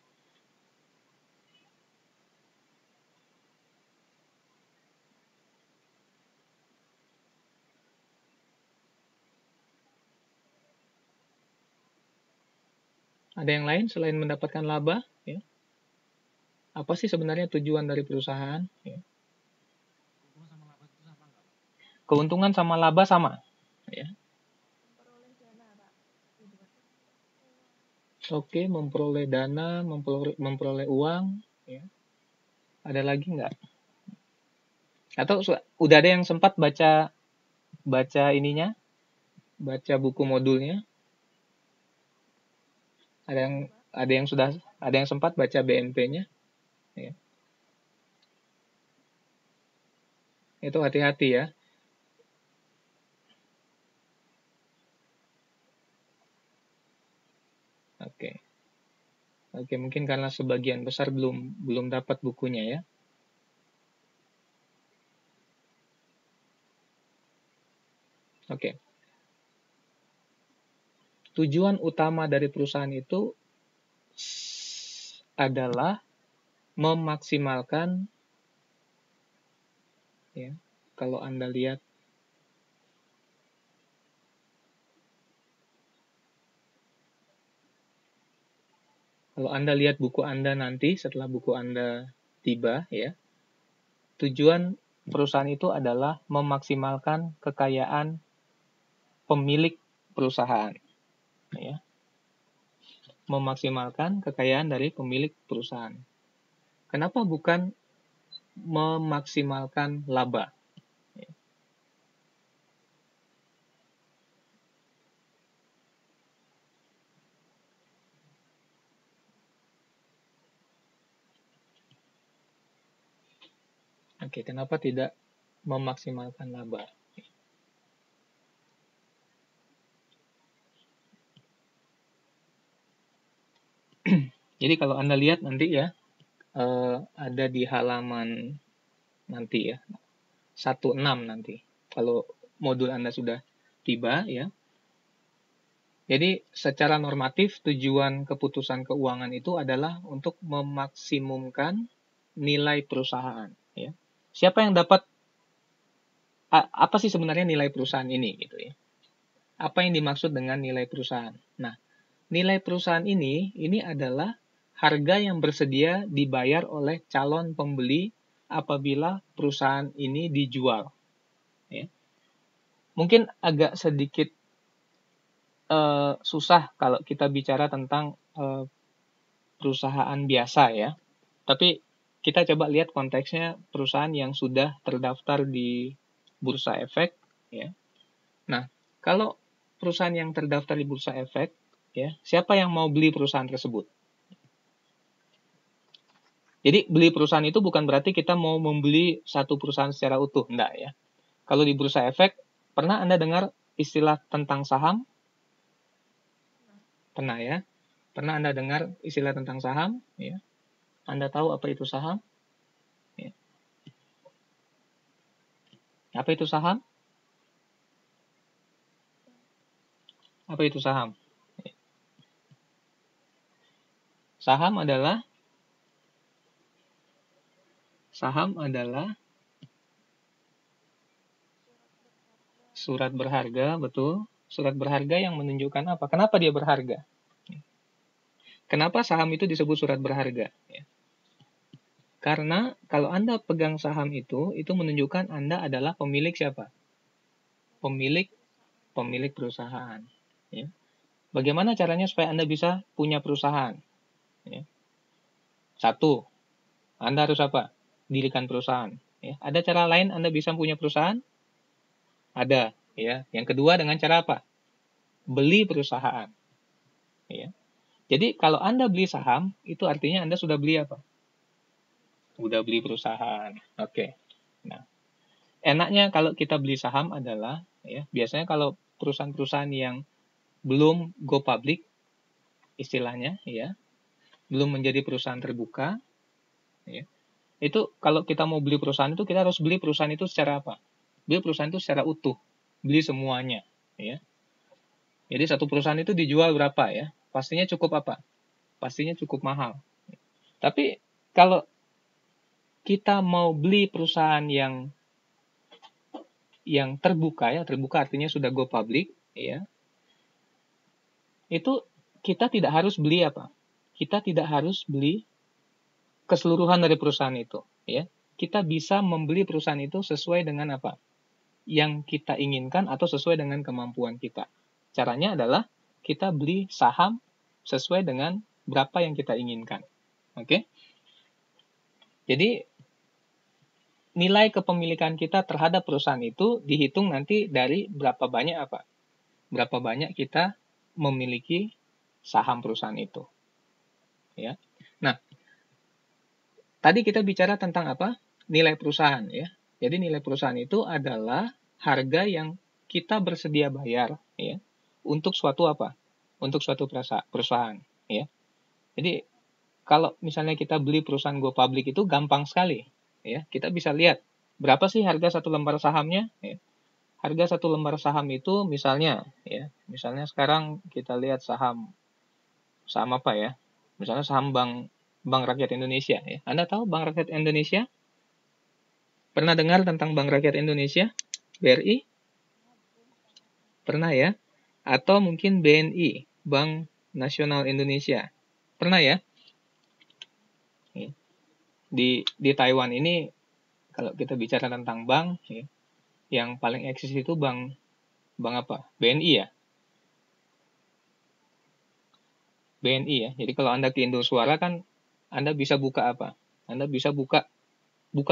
Speaker 1: Ada yang lain selain mendapatkan laba? Ya. Apa sih sebenarnya tujuan dari perusahaan? Ya. Keuntungan sama laba sama. Ya. Oke, memperoleh dana, memperoleh uang. Ya. Ada lagi nggak? Atau udah ada yang sempat baca ininya, baca buku modulnya? Ada yang sempat baca BMP-nya? Ya. Itu hati-hati ya. Oke. Oke, mungkin karena sebagian besar belum dapat bukunya ya. Oke. Tujuan utama dari perusahaan itu adalah memaksimalkan, ya. Kalau Anda lihat buku Anda nanti, setelah buku Anda tiba ya, tujuan perusahaan itu adalah memaksimalkan kekayaan pemilik perusahaan ya. Memaksimalkan kekayaan dari pemilik perusahaan. Kenapa bukan memaksimalkan laba? Oke, kenapa tidak memaksimalkan laba? Jadi kalau Anda lihat nanti ya, ada di halaman nanti ya, 16 nanti. Kalau modul Anda sudah tiba ya. Jadi secara normatif tujuan keputusan keuangan itu adalah untuk memaksimumkan nilai perusahaan ya. Siapa yang dapat apa sih sebenarnya nilai perusahaan ini gitu ya. Apa yang dimaksud dengan nilai perusahaan? Nah, nilai perusahaan ini adalah harga yang bersedia dibayar oleh calon pembeli apabila perusahaan ini dijual. Ya. Mungkin agak sedikit susah kalau kita bicara tentang perusahaan biasa ya. Tapi kita coba lihat konteksnya perusahaan yang sudah terdaftar di Bursa Efek ya. Nah, kalau perusahaan yang terdaftar di Bursa Efek ya, siapa yang mau beli perusahaan tersebut? Jadi beli perusahaan itu bukan berarti kita mau membeli satu perusahaan secara utuh, enggak ya. Kalau di Bursa Efek, pernah Anda dengar istilah tentang saham? Pernah ya. Pernah Anda dengar istilah tentang saham? Ya. Anda tahu apa itu saham? Ya. Apa itu saham? Apa itu saham? Ya. Saham adalah surat berharga, betul. Surat berharga yang menunjukkan apa? Kenapa dia berharga? Kenapa saham itu disebut surat berharga? Ya. Karena kalau Anda pegang saham itu menunjukkan Anda adalah pemilik siapa? Pemilik perusahaan. Ya. Bagaimana caranya supaya Anda bisa punya perusahaan? Ya. Satu, Anda harus apa? Dirikan perusahaan. Ya. Ada cara lain Anda bisa punya perusahaan? Ada. Ya. Yang kedua dengan cara apa? Beli perusahaan. Ya. Jadi kalau Anda beli saham, itu artinya Anda sudah beli apa? Sudah beli perusahaan. Oke. Nah, enaknya kalau kita beli saham adalah, ya, biasanya kalau perusahaan-perusahaan yang belum go public, istilahnya, ya, belum menjadi perusahaan terbuka, ya, itu kalau kita mau beli perusahaan itu kita harus beli perusahaan itu secara apa? Beli perusahaan itu secara utuh, beli semuanya, ya. Jadi satu perusahaan itu dijual berapa ya? Pastinya cukup apa? Pastinya cukup mahal. Tapi kalau kita mau beli perusahaan yang terbuka ya, terbuka artinya sudah go public, ya. Itu kita tidak harus beli apa? Kita tidak harus beli keseluruhan dari perusahaan itu, ya. Kita bisa membeli perusahaan itu sesuai dengan apa? Yang kita inginkan atau sesuai dengan kemampuan kita. Caranya adalah kita beli saham sesuai dengan berapa yang kita inginkan. Oke? Jadi nilai kepemilikan kita terhadap perusahaan itu dihitung nanti dari berapa banyak apa? Berapa banyak kita memiliki saham perusahaan itu. Ya. Nah, tadi kita bicara tentang apa? Nilai perusahaan ya. Jadi nilai perusahaan itu adalah harga yang kita bersedia bayar ya untuk suatu apa? Untuk suatu perusahaan ya. Jadi kalau misalnya kita beli perusahaan go public itu gampang sekali ya. Kita bisa lihat berapa sih harga satu lembar sahamnya ya. Harga satu lembar saham itu misalnya ya, misalnya sekarang kita lihat saham apa ya? Misalnya saham Bank Rakyat Indonesia ya. Anda tahu Bank Rakyat Indonesia? Pernah dengar tentang Bank Rakyat Indonesia? BRI? Pernah ya? Atau mungkin BNI, Bank Nasional Indonesia. Pernah ya? Di Taiwan ini kalau kita bicara tentang bank ya, yang paling eksis itu bank apa? BNI ya. BNI ya. Jadi kalau Anda ke Indoswara kan Anda bisa buka apa? Anda bisa buka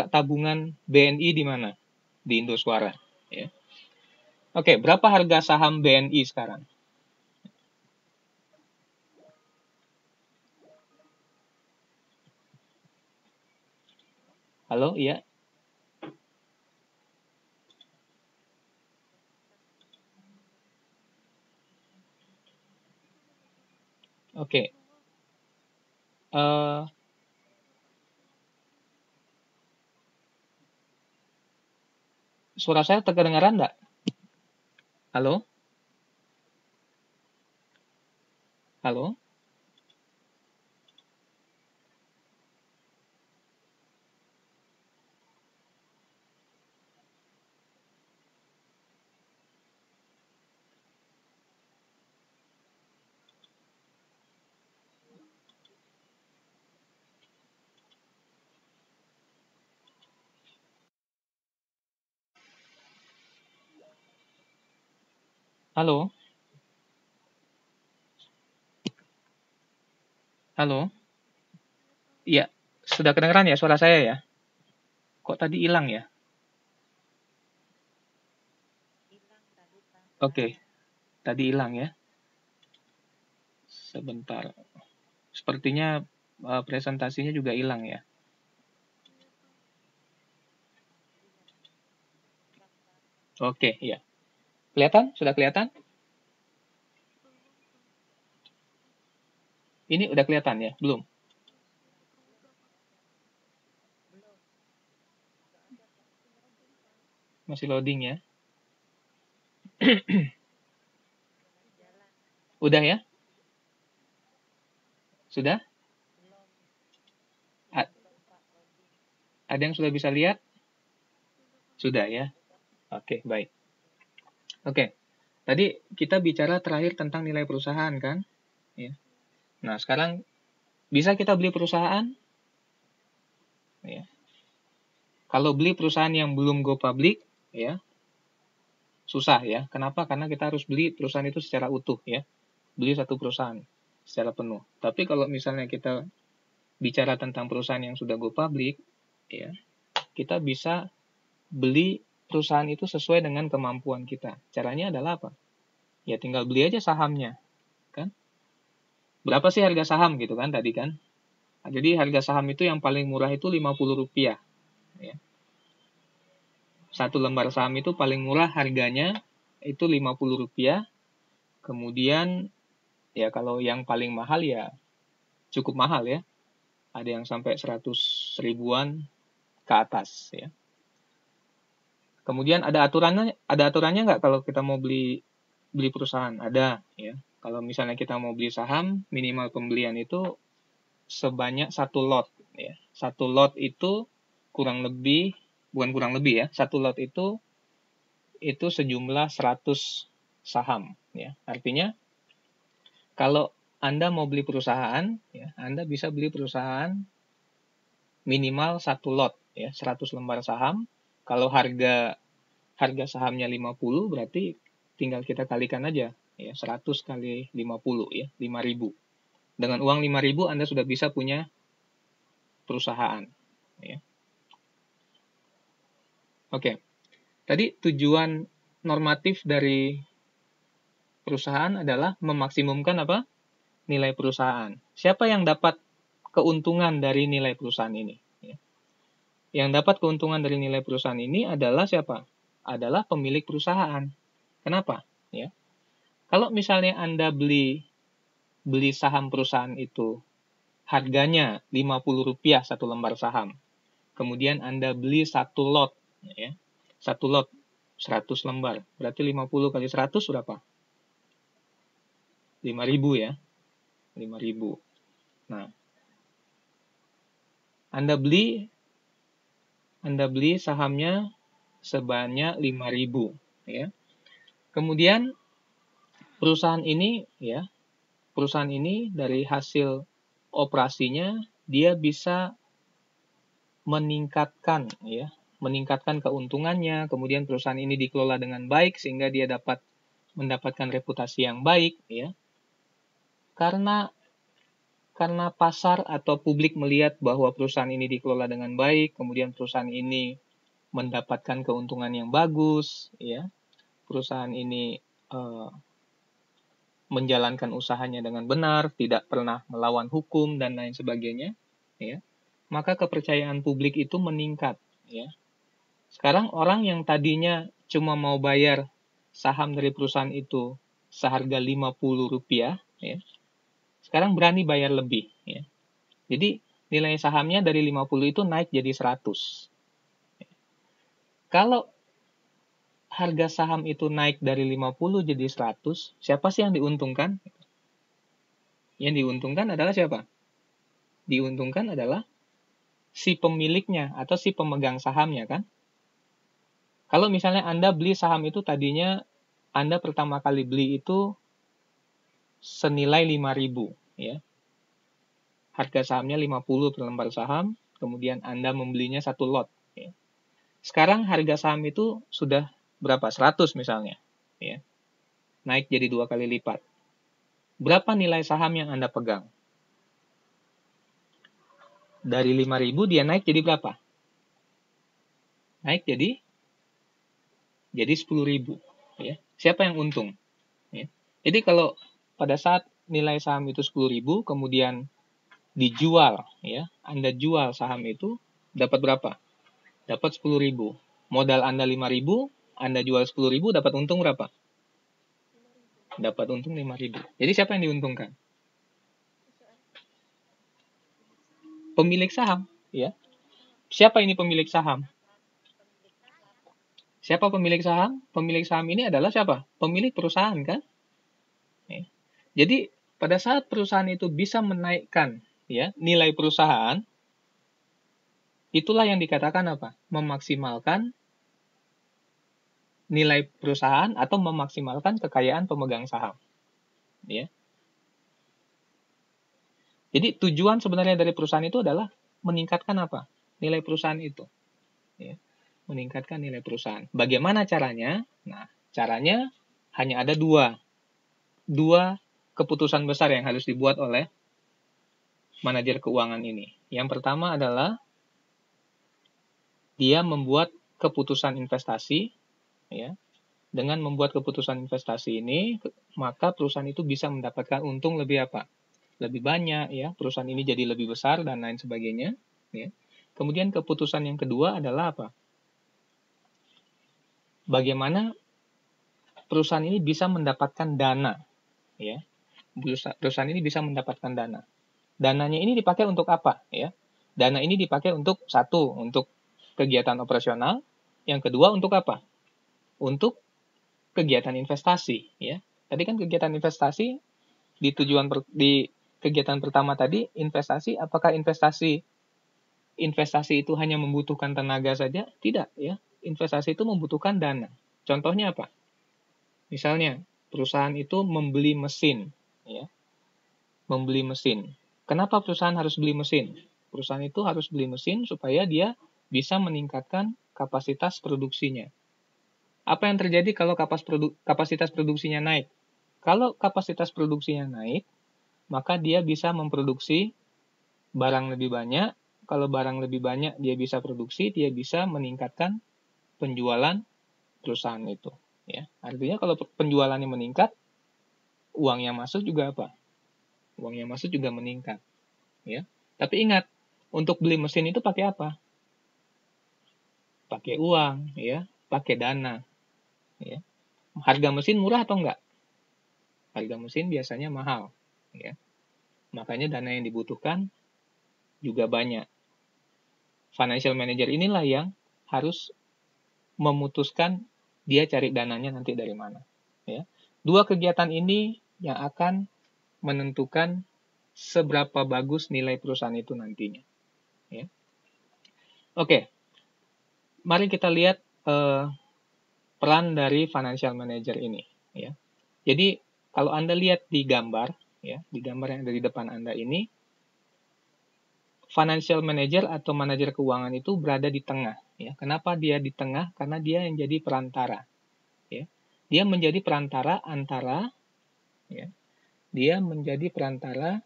Speaker 1: tabungan BNI di mana? Di Indoswara ya. Oke, berapa harga saham BNI sekarang? Halo, iya. Oke. Uh, suara saya terdengaran enggak? Halo? Halo? Halo? Halo? Iya, sudah kedengeran ya suara saya ya? Kok tadi hilang ya? Oke, tadi hilang ya. Sebentar. Sepertinya presentasinya juga hilang ya. Oke, iya. Kelihatan? Sudah kelihatan? Ini udah kelihatan ya? Belum? Masih loading ya? Udah ya? Sudah? A- Ada yang sudah bisa lihat? Sudah ya? Oke, baik. Oke, tadi kita bicara terakhir tentang nilai perusahaan kan? Ya. Nah, sekarang bisa kita beli perusahaan? Ya. Kalau beli perusahaan yang belum go public, ya, susah ya. Kenapa? Karena kita harus beli perusahaan itu secara utuh ya. Beli satu perusahaan secara penuh. Tapi kalau misalnya kita bicara tentang perusahaan yang sudah go public, ya, kita bisa beli perusahaan itu sesuai dengan kemampuan kita. Caranya adalah apa? Ya tinggal beli aja sahamnya, kan? Berapa sih harga saham gitu kan tadi kan? Nah, jadi harga saham itu yang paling murah itu Rp50. Ya. Satu lembar saham itu paling murah harganya itu Rp50. Kemudian ya kalau yang paling mahal ya cukup mahal ya. Ada yang sampai 100 ribuan ke atas ya. Kemudian ada aturannya nggak kalau kita mau beli beli perusahaan? Ada ya. Kalau misalnya kita mau beli saham, minimal pembelian itu sebanyak satu lot ya. Satu lot itu kurang lebih, bukan kurang lebih ya, satu lot itu sejumlah 100 saham ya. Artinya kalau Anda mau beli perusahaan ya, Anda bisa beli perusahaan minimal satu lot ya, 100 lembar saham. Kalau harga sahamnya 50 berarti tinggal kita kalikan aja ya, 100 kali 50 ya, 5.000. Dengan uang 5.000 Anda sudah bisa punya perusahaan ya. Oke. Tadi tujuan normatif dari perusahaan adalah memaksimumkan apa? Nilai perusahaan. Siapa yang dapat keuntungan dari nilai perusahaan ini? Ya. Yang dapat keuntungan dari nilai perusahaan ini adalah siapa? Adalah pemilik perusahaan. Kenapa? Ya. Kalau misalnya Anda beli saham perusahaan itu harganya Rp50 satu lembar saham. Kemudian Anda beli satu lot ya. Satu lot 100 lembar. Berarti 50 kali 100 berapa? 5.000 ya. 5.000. Nah, Anda beli sahamnya sebanyak 5.000 ya. Kemudian perusahaan ini dari hasil operasinya dia bisa meningkatkan keuntungannya, kemudian perusahaan ini dikelola dengan baik sehingga dia dapat mendapatkan reputasi yang baik ya. Karena pasar atau publik melihat bahwa perusahaan ini dikelola dengan baik, kemudian perusahaan ini mendapatkan keuntungan yang bagus ya. Perusahaan ini menjalankan usahanya dengan benar, tidak pernah melawan hukum dan lain sebagainya ya. Maka kepercayaan publik itu meningkat ya. Sekarang orang yang tadinya cuma mau bayar saham dari perusahaan itu seharga Rp50 ya, sekarang berani bayar lebih ya. Jadi nilai sahamnya dari 50 itu naik jadi 100. Kalau harga saham itu naik dari 50 jadi 100, siapa sih yang diuntungkan? Yang diuntungkan adalah siapa? Diuntungkan adalah si pemiliknya atau si pemegang sahamnya kan? Kalau misalnya Anda beli saham itu tadinya Anda pertama kali beli itu senilai 5.000 ya. Harga sahamnya 50 per lembar saham, kemudian Anda membelinya satu lot ya. Sekarang harga saham itu sudah berapa? 100 misalnya ya. naik jadi 2 kali lipat. Berapa nilai saham yang Anda pegang? Dari 5.000 dia naik jadi berapa? Naik jadi 10.000. Ya. Siapa yang untung? Ya. Jadi kalau pada saat nilai saham itu 10.000, kemudian dijual, ya, Anda jual saham itu, dapat berapa? Dapat 10.000. Modal Anda 5.000, Anda jual 10.000, dapat untung berapa? Dapat untung 5.000. Jadi siapa yang diuntungkan? Pemilik saham, ya. Siapa ini pemilik saham? Siapa pemilik saham? Pemilik saham ini adalah siapa? Pemilik perusahaan, kan? Ya. Jadi pada saat perusahaan itu bisa menaikkan, ya, nilai perusahaan, itulah yang dikatakan apa? Memaksimalkan nilai perusahaan atau memaksimalkan kekayaan pemegang saham. Ya. Jadi tujuan sebenarnya dari perusahaan itu adalah meningkatkan apa? Nilai perusahaan itu. Ya. Meningkatkan nilai perusahaan. Bagaimana caranya? Nah, caranya hanya ada dua keputusan besar yang harus dibuat oleh manajer keuangan ini. Yang pertama adalah dia membuat keputusan investasi, ya. Dengan membuat keputusan investasi ini, maka perusahaan itu bisa mendapatkan untung lebih apa? Lebih banyak, ya. Perusahaan ini jadi lebih besar dan lain sebagainya, ya. Kemudian keputusan yang kedua adalah apa? Bagaimana perusahaan ini bisa mendapatkan dana, ya. Perusahaan ini bisa mendapatkan dana. Dananya ini dipakai untuk apa, ya? Dana ini dipakai untuk satu, untuk kegiatan operasional. Yang kedua untuk apa? Untuk kegiatan investasi, ya. Tadi kan kegiatan investasi di kegiatan pertama tadi investasi, apakah investasi itu hanya membutuhkan tenaga saja? Tidak, ya. Investasi itu membutuhkan dana. Contohnya apa? Misalnya perusahaan itu membeli mesin, ya. Membeli mesin. Kenapa perusahaan harus beli mesin? Perusahaan itu harus beli mesin supaya dia bisa meningkatkan kapasitas produksinya. Apa yang terjadi kalau kapasitas produksinya naik? Kalau kapasitas produksinya naik, maka dia bisa memproduksi barang lebih banyak. Kalau barang lebih banyak dia bisa produksi, dia bisa meningkatkan penjualan perusahaan itu. Ya. Artinya kalau penjualannya meningkat, uang yang masuk juga apa? Uang yang masuk juga meningkat. Ya. Tapi ingat, untuk beli mesin itu pakai apa? Pakai uang, ya, pakai dana. Ya. Harga mesin murah atau enggak? Harga mesin biasanya mahal. Ya. Makanya dana yang dibutuhkan juga banyak. Financial manager inilah yang harus memutuskan dia cari dananya nanti dari mana. Ya. Dua kegiatan ini yang akan menentukan seberapa bagus nilai perusahaan itu nantinya. Ya. Oke, mari kita lihat peran dari financial manager ini. Ya. Jadi kalau Anda lihat di gambar, ya, di gambar yang ada di depan Anda ini, financial manager atau manajer keuangan itu berada di tengah. Ya. Kenapa dia di tengah? Karena dia yang jadi perantara. Ya. Dia menjadi perantara antara, ya, dia menjadi perantara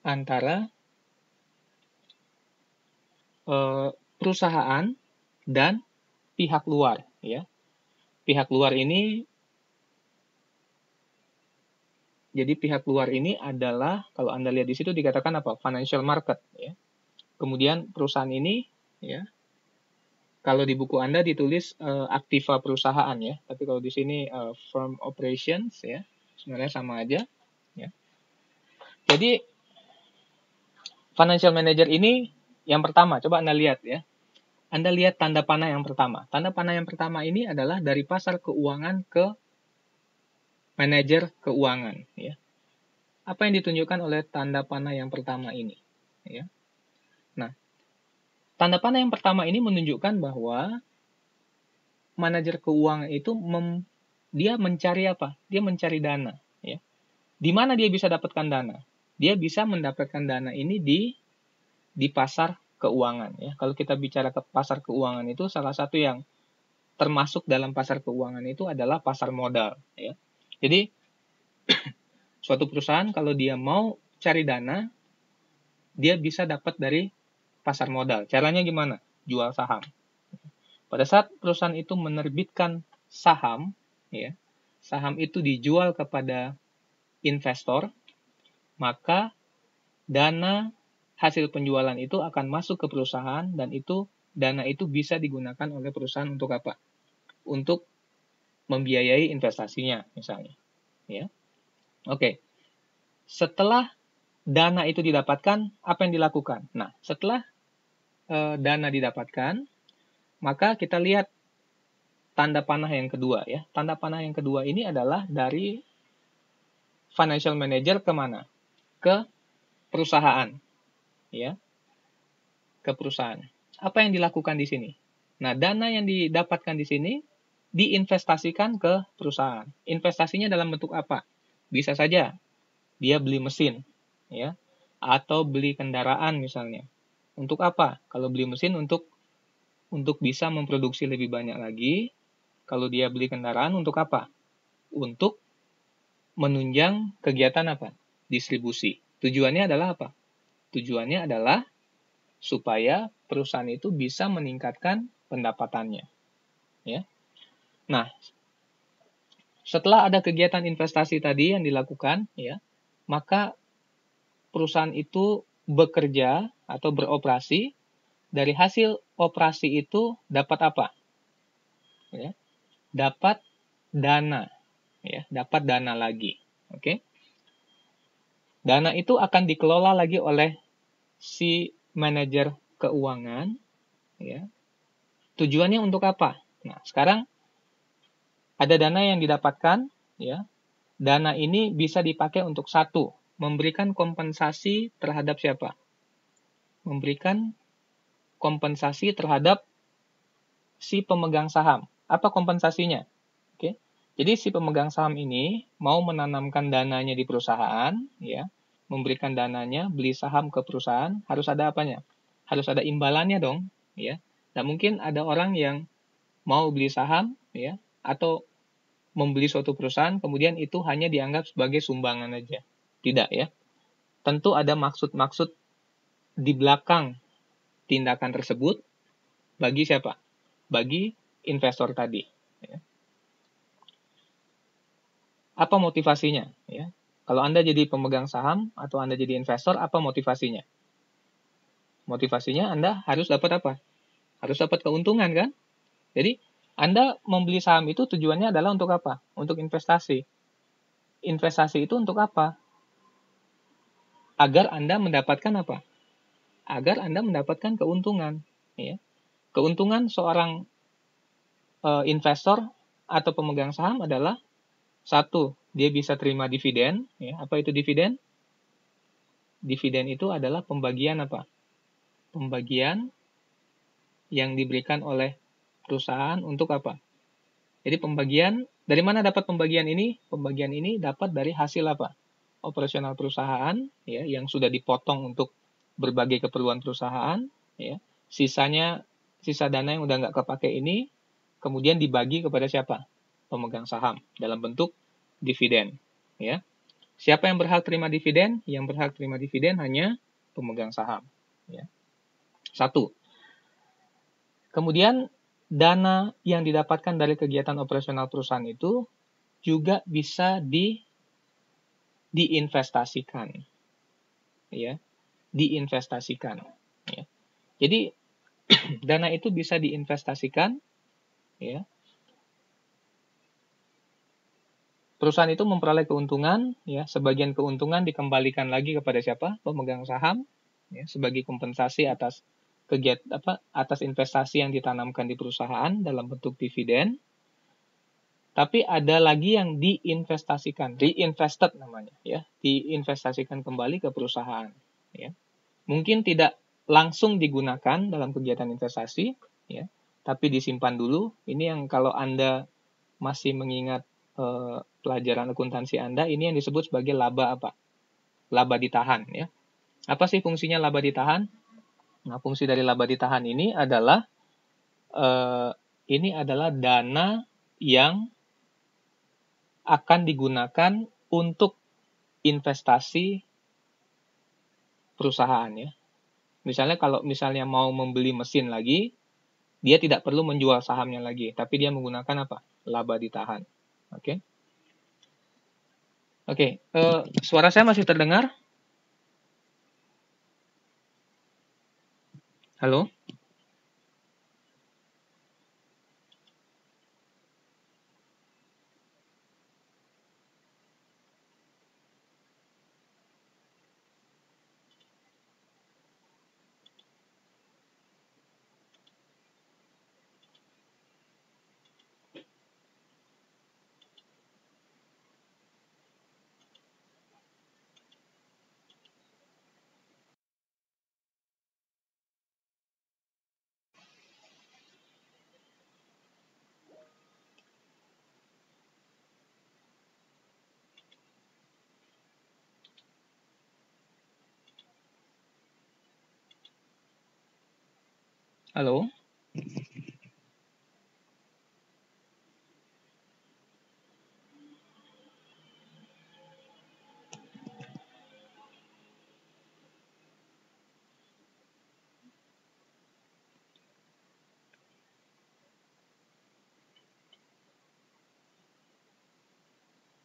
Speaker 1: antara perusahaan dan pihak luar. Ya. Pihak luar ini, jadi pihak luar ini adalah, kalau Anda lihat di situ dikatakan apa? Financial market. Ya. Kemudian perusahaan ini, ya, kalau di buku Anda ditulis aktiva perusahaan, ya, tapi kalau di sini firm operations, ya, sebenarnya sama aja. Ya. Jadi financial manager ini yang pertama, coba Anda lihat, ya. Anda lihat tanda panah yang pertama. Tanda panah yang pertama ini adalah dari pasar keuangan ke manajer keuangan. Ya. Apa yang ditunjukkan oleh tanda panah yang pertama ini? Ya. Nah, tanda panah yang pertama ini menunjukkan bahwa manajer keuangan itu dia mencari apa? Dia mencari dana. Ya. Di mana dia bisa dapatkan dana? Dia bisa mendapatkan dana ini di pasar keuangan. Ya. Kalau kita bicara ke pasar keuangan itu salah satu yang termasuk dalam pasar keuangan itu adalah pasar modal, ya. Jadi suatu perusahaan kalau dia mau cari dana, dia bisa dapat dari pasar modal. Caranya gimana? Jual saham. Pada saat perusahaan itu menerbitkan saham, ya, saham itu dijual kepada investor, maka dana hasil penjualan itu akan masuk ke perusahaan dan dana itu bisa digunakan oleh perusahaan untuk apa? Untuk membiayai investasinya misalnya, ya. Oke. Setelah dana itu didapatkan, apa yang dilakukan? Nah, setelah dana didapatkan, maka kita lihat tanda panah yang kedua, ya. Tanda panah yang kedua ini adalah dari financial manager kemana? Ke perusahaan, ya. Ke perusahaan. Apa yang dilakukan di sini? Nah, dana yang didapatkan di sini diinvestasikan ke perusahaan. Investasinya dalam bentuk apa? Bisa saja dia beli mesin, ya, atau beli kendaraan misalnya. Untuk apa? Kalau beli mesin untuk bisa memproduksi lebih banyak lagi. Kalau dia beli kendaraan untuk apa? Untuk menunjang kegiatan apa? Distribusi. Tujuannya adalah apa? Tujuannya adalah supaya perusahaan itu bisa meningkatkan pendapatannya, ya. Nah, setelah ada kegiatan investasi tadi yang dilakukan, ya, maka perusahaan itu bekerja atau beroperasi. Dari hasil operasi itu dapat apa? Ya, dapat dana, ya, dapat dana lagi. Oke. Dana itu akan dikelola lagi oleh si manajer keuangan, ya. Tujuannya untuk apa? Nah, sekarang ada dana yang didapatkan, ya. Dana ini bisa dipakai untuk satu, memberikan kompensasi terhadap siapa? Memberikan kompensasi terhadap si pemegang saham. Apa kompensasinya? Oke. Jadi si pemegang saham ini mau menanamkan dananya di perusahaan, ya, memberikan dananya, beli saham ke perusahaan, harus ada apanya? Harus ada imbalannya dong, ya. Nah, mungkin ada orang yang mau beli saham, ya, atau membeli suatu perusahaan, kemudian itu hanya dianggap sebagai sumbangan aja. Tidak, ya. Tentu ada maksud-maksud di belakang tindakan tersebut bagi siapa? Bagi investor tadi. Ya. Apa motivasinya? Ya. Kalau Anda jadi pemegang saham atau Anda jadi investor, apa motivasinya? Motivasinya Anda harus dapat apa? Harus dapat keuntungan, kan? Jadi, Anda membeli saham itu tujuannya adalah untuk apa? Untuk investasi. Investasi itu untuk apa? Agar Anda mendapatkan apa? Agar Anda mendapatkan keuntungan. Ya. Keuntungan seorang investor atau pemegang saham adalah satu, dia bisa terima dividen. Ya. Apa itu dividen? Dividen itu adalah pembagian apa? Pembagian yang diberikan oleh perusahaan untuk apa? Jadi pembagian, dari mana dapat pembagian ini? Pembagian ini dapat dari hasil apa? Operasional perusahaan, ya, yang sudah dipotong untuk berbagai keperluan perusahaan, ya. Sisa dana yang udah nggak kepake ini, kemudian dibagi kepada siapa? Pemegang saham, dalam bentuk dividen, ya. Siapa yang berhak terima dividen? Yang berhak terima dividen hanya pemegang saham, ya. Satu. Kemudian dana yang didapatkan dari kegiatan operasional perusahaan itu juga bisa diinvestasikan, ya, diinvestasikan. Ya. Jadi dana itu bisa diinvestasikan, ya. Perusahaan itu memperoleh keuntungan, ya. Sebagian keuntungan dikembalikan lagi kepada siapa? Pemegang saham, ya, sebagai kompensasi atas atas investasi yang ditanamkan di perusahaan dalam bentuk dividen. Tapi ada lagi yang diinvestasikan, reinvested namanya, ya, diinvestasikan kembali ke perusahaan, ya. Mungkin tidak langsung digunakan dalam kegiatan investasi, ya, tapi disimpan dulu. Ini yang kalau Anda masih mengingat pelajaran akuntansi Anda, ini yang disebut sebagai laba apa? Laba ditahan, ya. Apa sih fungsinya laba ditahan? Nah, fungsi dari laba ditahan ini adalah ini adalah dana yang akan digunakan untuk investasi perusahaan ya. Misalnya kalau misalnya mau membeli mesin lagi, dia tidak perlu menjual sahamnya lagi, tapi dia menggunakan apa? Laba ditahan. Oke. Oke, suara saya masih terdengar? Halo? Halo?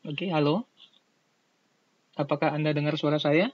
Speaker 1: Oke, halo? Apakah Anda dengar suara saya?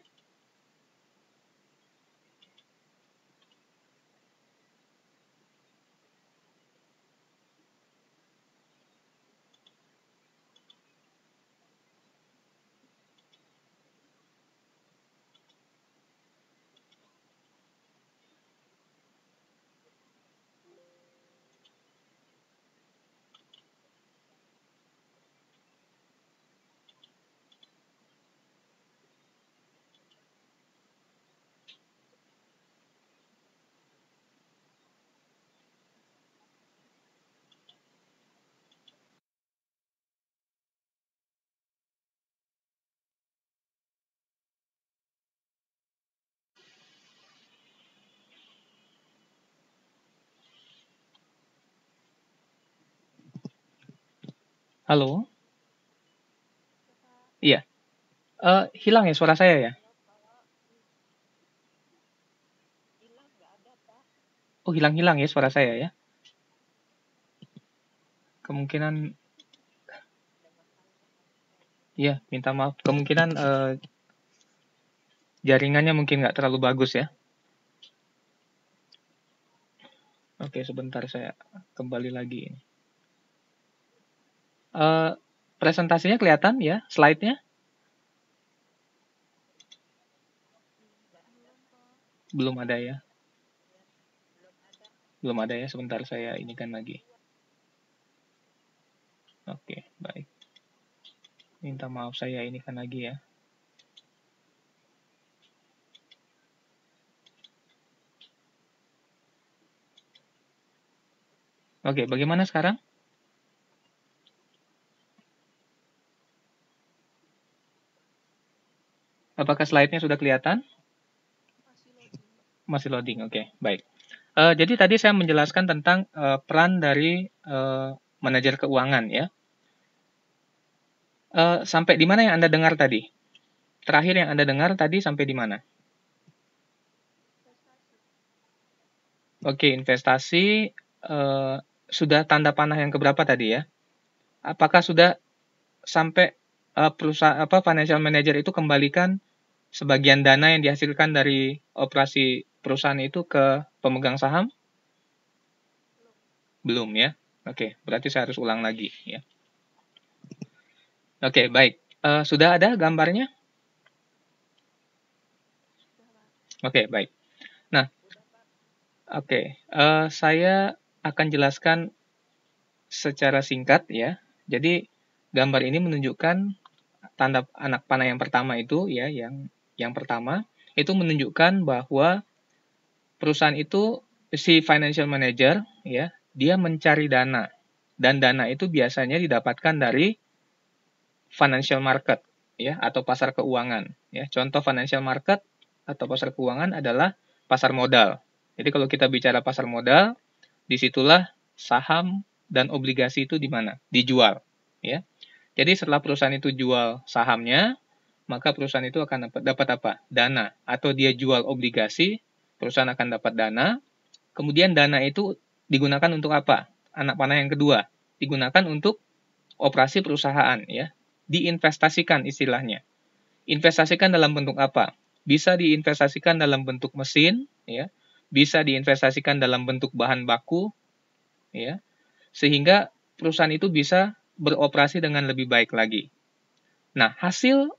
Speaker 1: Halo? Iya. Hilang ya suara saya ya? Oh, hilang-hilang ya suara saya ya? Kemungkinan, ya, minta maaf. Kemungkinan jaringannya mungkin nggak terlalu bagus ya. Oke, sebentar saya kembali lagi. Presentasinya kelihatan ya, slide-nya? Belum ada ya? Belum ada ya, sebentar saya inikan lagi. Oke, baik. Minta maaf saya inikan lagi ya. Oke, bagaimana sekarang? Apakah slide-nya sudah kelihatan? Masih loading, oke, baik. Jadi tadi saya menjelaskan tentang peran dari manajer keuangan ya. Sampai di mana yang Anda dengar tadi? Terakhir yang Anda dengar tadi sampai di mana? Oke, investasi sudah tanda panah yang keberapa tadi ya? Apakah sudah sampai perusahaan financial manager itu kembalikan sebagian dana yang dihasilkan dari operasi perusahaan itu ke pemegang saham? Belum ya. Oke, berarti saya harus ulang lagi ya. Oke, baik. Sudah ada gambarnya? Oke, baik. Nah, oke. Saya akan jelaskan secara singkat ya. Jadi gambar ini menunjukkan tanda anak panah yang pertama itu ya, yang pertama itu menunjukkan bahwa perusahaan itu si financial manager ya, dia mencari dana dan dana itu biasanya didapatkan dari financial market ya atau pasar keuangan ya. Contoh financial market atau pasar keuangan adalah pasar modal. Jadi kalau kita bicara pasar modal, disitulah saham dan obligasi itu di mana? Dijual, ya. Jadi setelah perusahaan itu jual sahamnya, maka perusahaan itu akan dapat apa? Dana. Atau dia jual obligasi, perusahaan akan dapat dana. Kemudian dana itu digunakan untuk apa? Anak panah yang kedua, digunakan untuk operasi perusahaan, ya. Diinvestasikan istilahnya. Investasikan dalam bentuk apa? Bisa diinvestasikan dalam bentuk mesin, ya. Bisa diinvestasikan dalam bentuk bahan baku, ya. Sehingga perusahaan itu bisa beroperasi dengan lebih baik lagi. Nah, hasil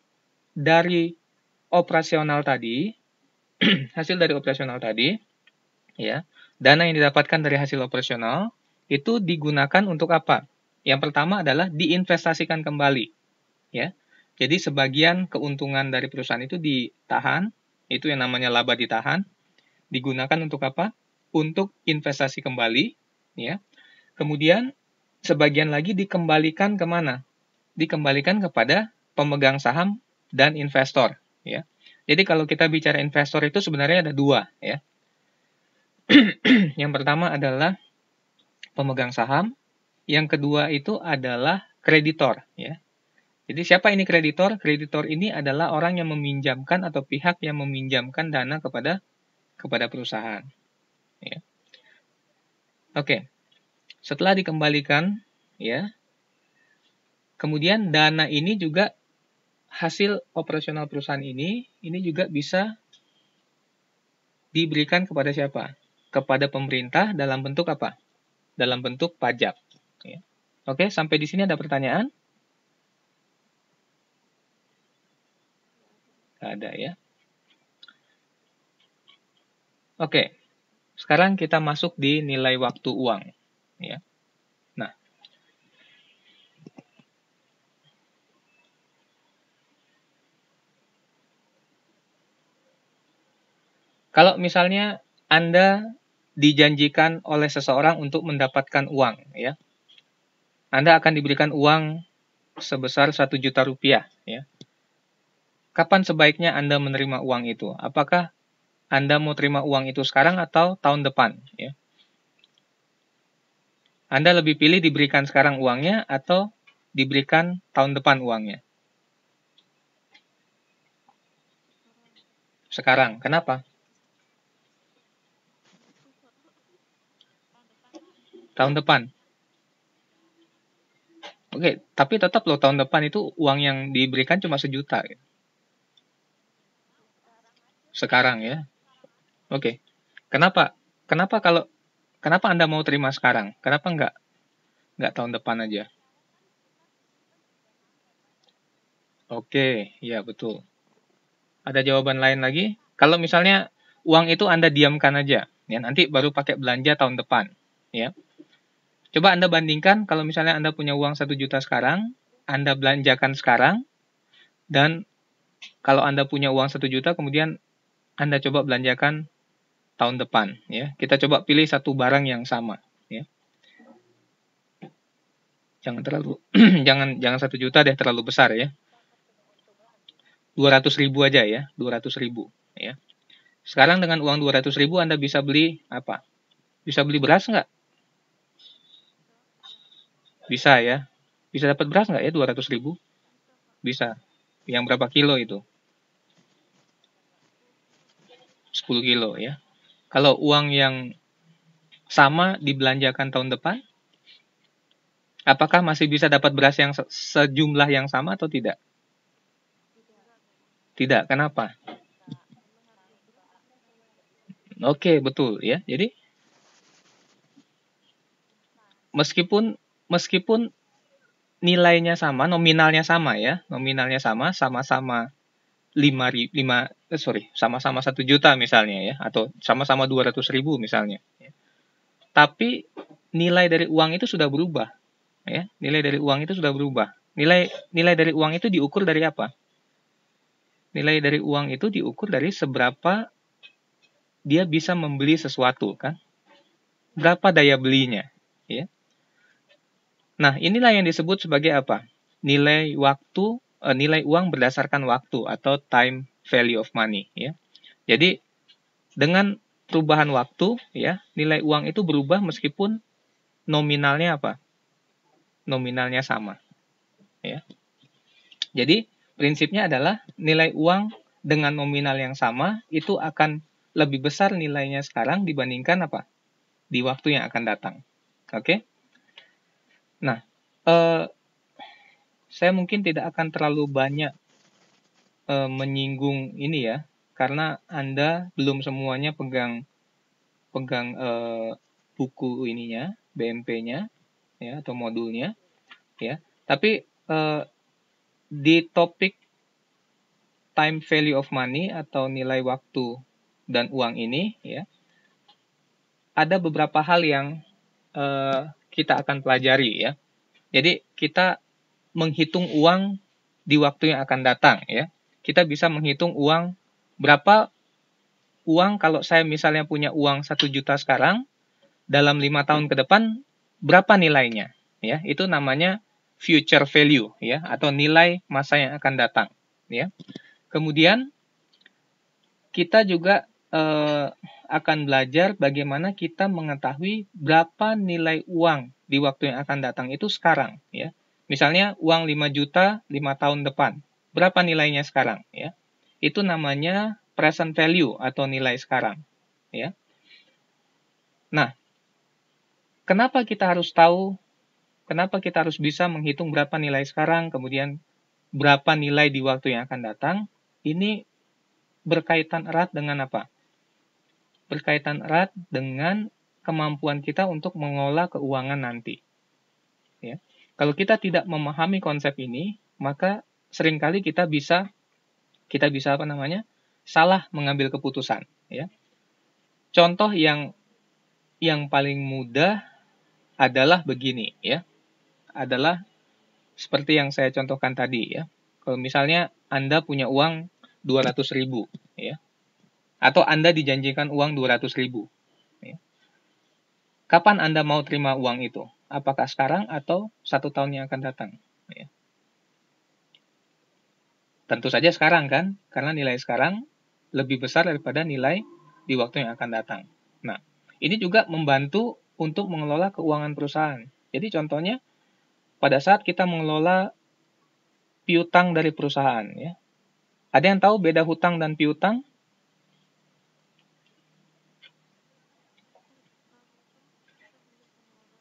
Speaker 1: dari operasional tadi, ya, dana yang didapatkan dari hasil operasional itu digunakan untuk apa? Yang pertama adalah diinvestasikan kembali, ya. Jadi sebagian keuntungan dari perusahaan itu ditahan, itu yang namanya laba ditahan, digunakan untuk apa? Untuk investasi kembali, ya. Kemudian sebagian lagi dikembalikan kemana? Dikembalikan kepada pemegang saham dan investor, ya. Jadi kalau kita bicara investor itu sebenarnya ada dua, ya. Yang pertama adalah pemegang saham, yang kedua itu adalah kreditor, ya. Jadi siapa ini kreditor? Kreditor ini adalah orang yang meminjamkan atau pihak yang meminjamkan dana kepada perusahaan, ya. Oke. Setelah dikembalikan, ya. Kemudian dana ini juga hasil operasional perusahaan ini juga bisa diberikan kepada siapa? Kepada pemerintah dalam bentuk apa? Dalam bentuk pajak. Ya. Oke, sampai di sini ada pertanyaan? Nggak ada, ya. Oke, sekarang kita masuk di nilai waktu uang. Ya. Nah, kalau misalnya Anda dijanjikan oleh seseorang untuk mendapatkan uang, ya, Anda akan diberikan uang sebesar 1 juta rupiah, ya. Kapan sebaiknya Anda menerima uang itu? Apakah Anda mau terima uang itu sekarang atau tahun depan, ya? Anda lebih pilih diberikan sekarang uangnya atau diberikan tahun depan uangnya? Sekarang. Kenapa? Tahun depan. Oke, tapi tetap loh tahun depan itu uang yang diberikan cuma 1 juta. Gitu. Sekarang, ya. Oke. Kenapa? Kenapa Anda mau terima sekarang? Kenapa enggak tahun depan aja? Oke, ya betul. Ada jawaban lain lagi? Kalau misalnya uang itu Anda diamkan aja, ya nanti baru pakai belanja tahun depan, ya. Coba Anda bandingkan kalau misalnya Anda punya uang 1 juta sekarang, Anda belanjakan sekarang, dan kalau Anda punya uang 1 juta kemudian Anda coba belanjakan tahun depan, ya. Kita coba pilih satu barang yang sama, ya. Jangan terlalu jangan 1 juta deh, terlalu besar, ya. 200.000 aja, ya, 200.000, ya. Sekarang dengan uang 200.000 Anda bisa beli apa? Bisa beli beras nggak? Bisa, ya. Bisa dapat beras nggak ya 200.000? Bisa. Yang berapa kilo itu? 10 kilo, ya. Kalau uang yang sama dibelanjakan tahun depan, apakah masih bisa dapat beras yang sejumlah yang sama atau tidak? Tidak. Kenapa? Oke, betul, ya. Jadi meskipun nilainya sama, nominalnya sama, ya. Nominalnya sama-sama sama-sama 1 juta misalnya, ya, atau sama-sama 200.000 misalnya. Tapi nilai dari uang itu sudah berubah, ya. Nilai dari uang itu sudah berubah. Nilai dari uang itu diukur dari apa? Nilai dari uang itu diukur dari seberapa dia bisa membeli sesuatu, kan? Berapa daya belinya, ya. Nah, inilah yang disebut sebagai apa? Nilai uang berdasarkan waktu atau time value of money, ya. Jadi dengan perubahan waktu, ya, nilai uang itu berubah meskipun nominalnya apa? Nominalnya sama. Ya. Jadi prinsipnya adalah nilai uang dengan nominal yang sama itu akan lebih besar nilainya sekarang dibandingkan apa? Di waktu yang akan datang. Oke? Nah, saya mungkin tidak akan terlalu banyak menyinggung ini ya, karena Anda belum semuanya pegang buku ininya, BMP-nya, ya, atau modulnya, ya. Tapi di topik time value of money atau nilai waktu dan uang ini, ya, ada beberapa hal yang kita akan pelajari, ya. Jadi kita menghitung uang di waktu yang akan datang, ya. Kita bisa menghitung uang berapa uang kalau saya misalnya punya uang 1 juta sekarang, dalam 5 tahun ke depan berapa nilainya, ya. Itu namanya future value, ya, atau nilai masa yang akan datang, ya. Kemudian kita juga akan belajar bagaimana kita mengetahui berapa nilai uang di waktu yang akan datang itu sekarang, ya. Misalnya uang 5 juta 5 tahun depan, berapa nilainya sekarang, ya. Itu namanya present value atau nilai sekarang, ya. Nah, kenapa kita harus tahu, kenapa kita harus bisa menghitung berapa nilai sekarang, kemudian berapa nilai di waktu yang akan datang? Ini berkaitan erat dengan apa? Berkaitan erat dengan kemampuan kita untuk mengelola keuangan nanti. Ya. Kalau kita tidak memahami konsep ini, maka seringkali kita bisa apa namanya? Salah mengambil keputusan, ya. Contoh yang paling mudah adalah begini, ya. Adalah seperti yang saya contohkan tadi, ya. Kalau misalnya Anda punya uang 200.000, ya. Atau Anda dijanjikan uang 200.000. Ya. Kapan Anda mau terima uang itu? Apakah sekarang atau 1 tahun yang akan datang? Ya. Tentu saja sekarang kan, karena nilai sekarang lebih besar daripada nilai di waktu yang akan datang. Nah, ini juga membantu untuk mengelola keuangan perusahaan. Jadi contohnya, pada saat kita mengelola piutang dari perusahaan, ya. Ada yang tahu beda hutang dan piutang?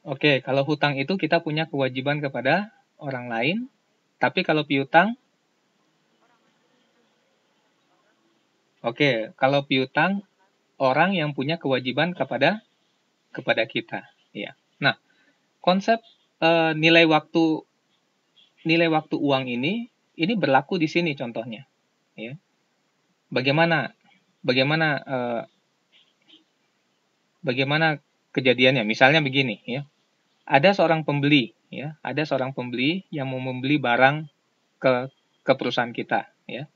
Speaker 1: Oke, kalau hutang itu kita punya kewajiban kepada orang lain, tapi kalau piutang, oke, kalau piutang orang yang punya kewajiban kepada kita, ya. Nah, konsep nilai waktu uang ini berlaku di sini contohnya, ya. Bagaimana bagaimana eh, bagaimana kejadiannya? Misalnya begini, ya. Ada seorang pembeli, ya. Ada seorang pembeli yang mau membeli barang ke perusahaan kita, ya.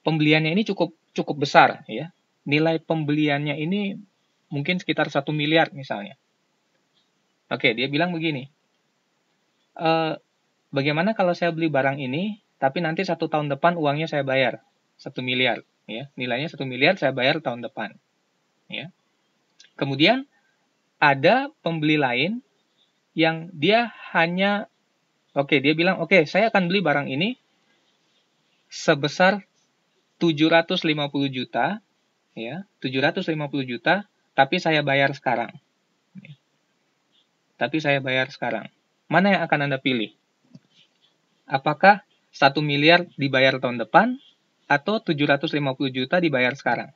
Speaker 1: Pembeliannya ini cukup cukup besar, ya. Nilai pembeliannya ini mungkin sekitar 1 miliar misalnya. Oke, dia bilang begini, bagaimana kalau saya beli barang ini, tapi nanti 1 tahun depan uangnya saya bayar 1 miliar, ya. Nilainya 1 miliar saya bayar tahun depan, ya. Kemudian ada pembeli lain yang dia hanya, dia bilang, saya akan beli barang ini sebesar 750 juta, ya, 750 juta, tapi saya bayar sekarang. Tapi saya bayar sekarang. Mana yang akan Anda pilih? Apakah 1 miliar dibayar tahun depan atau 750 juta dibayar sekarang?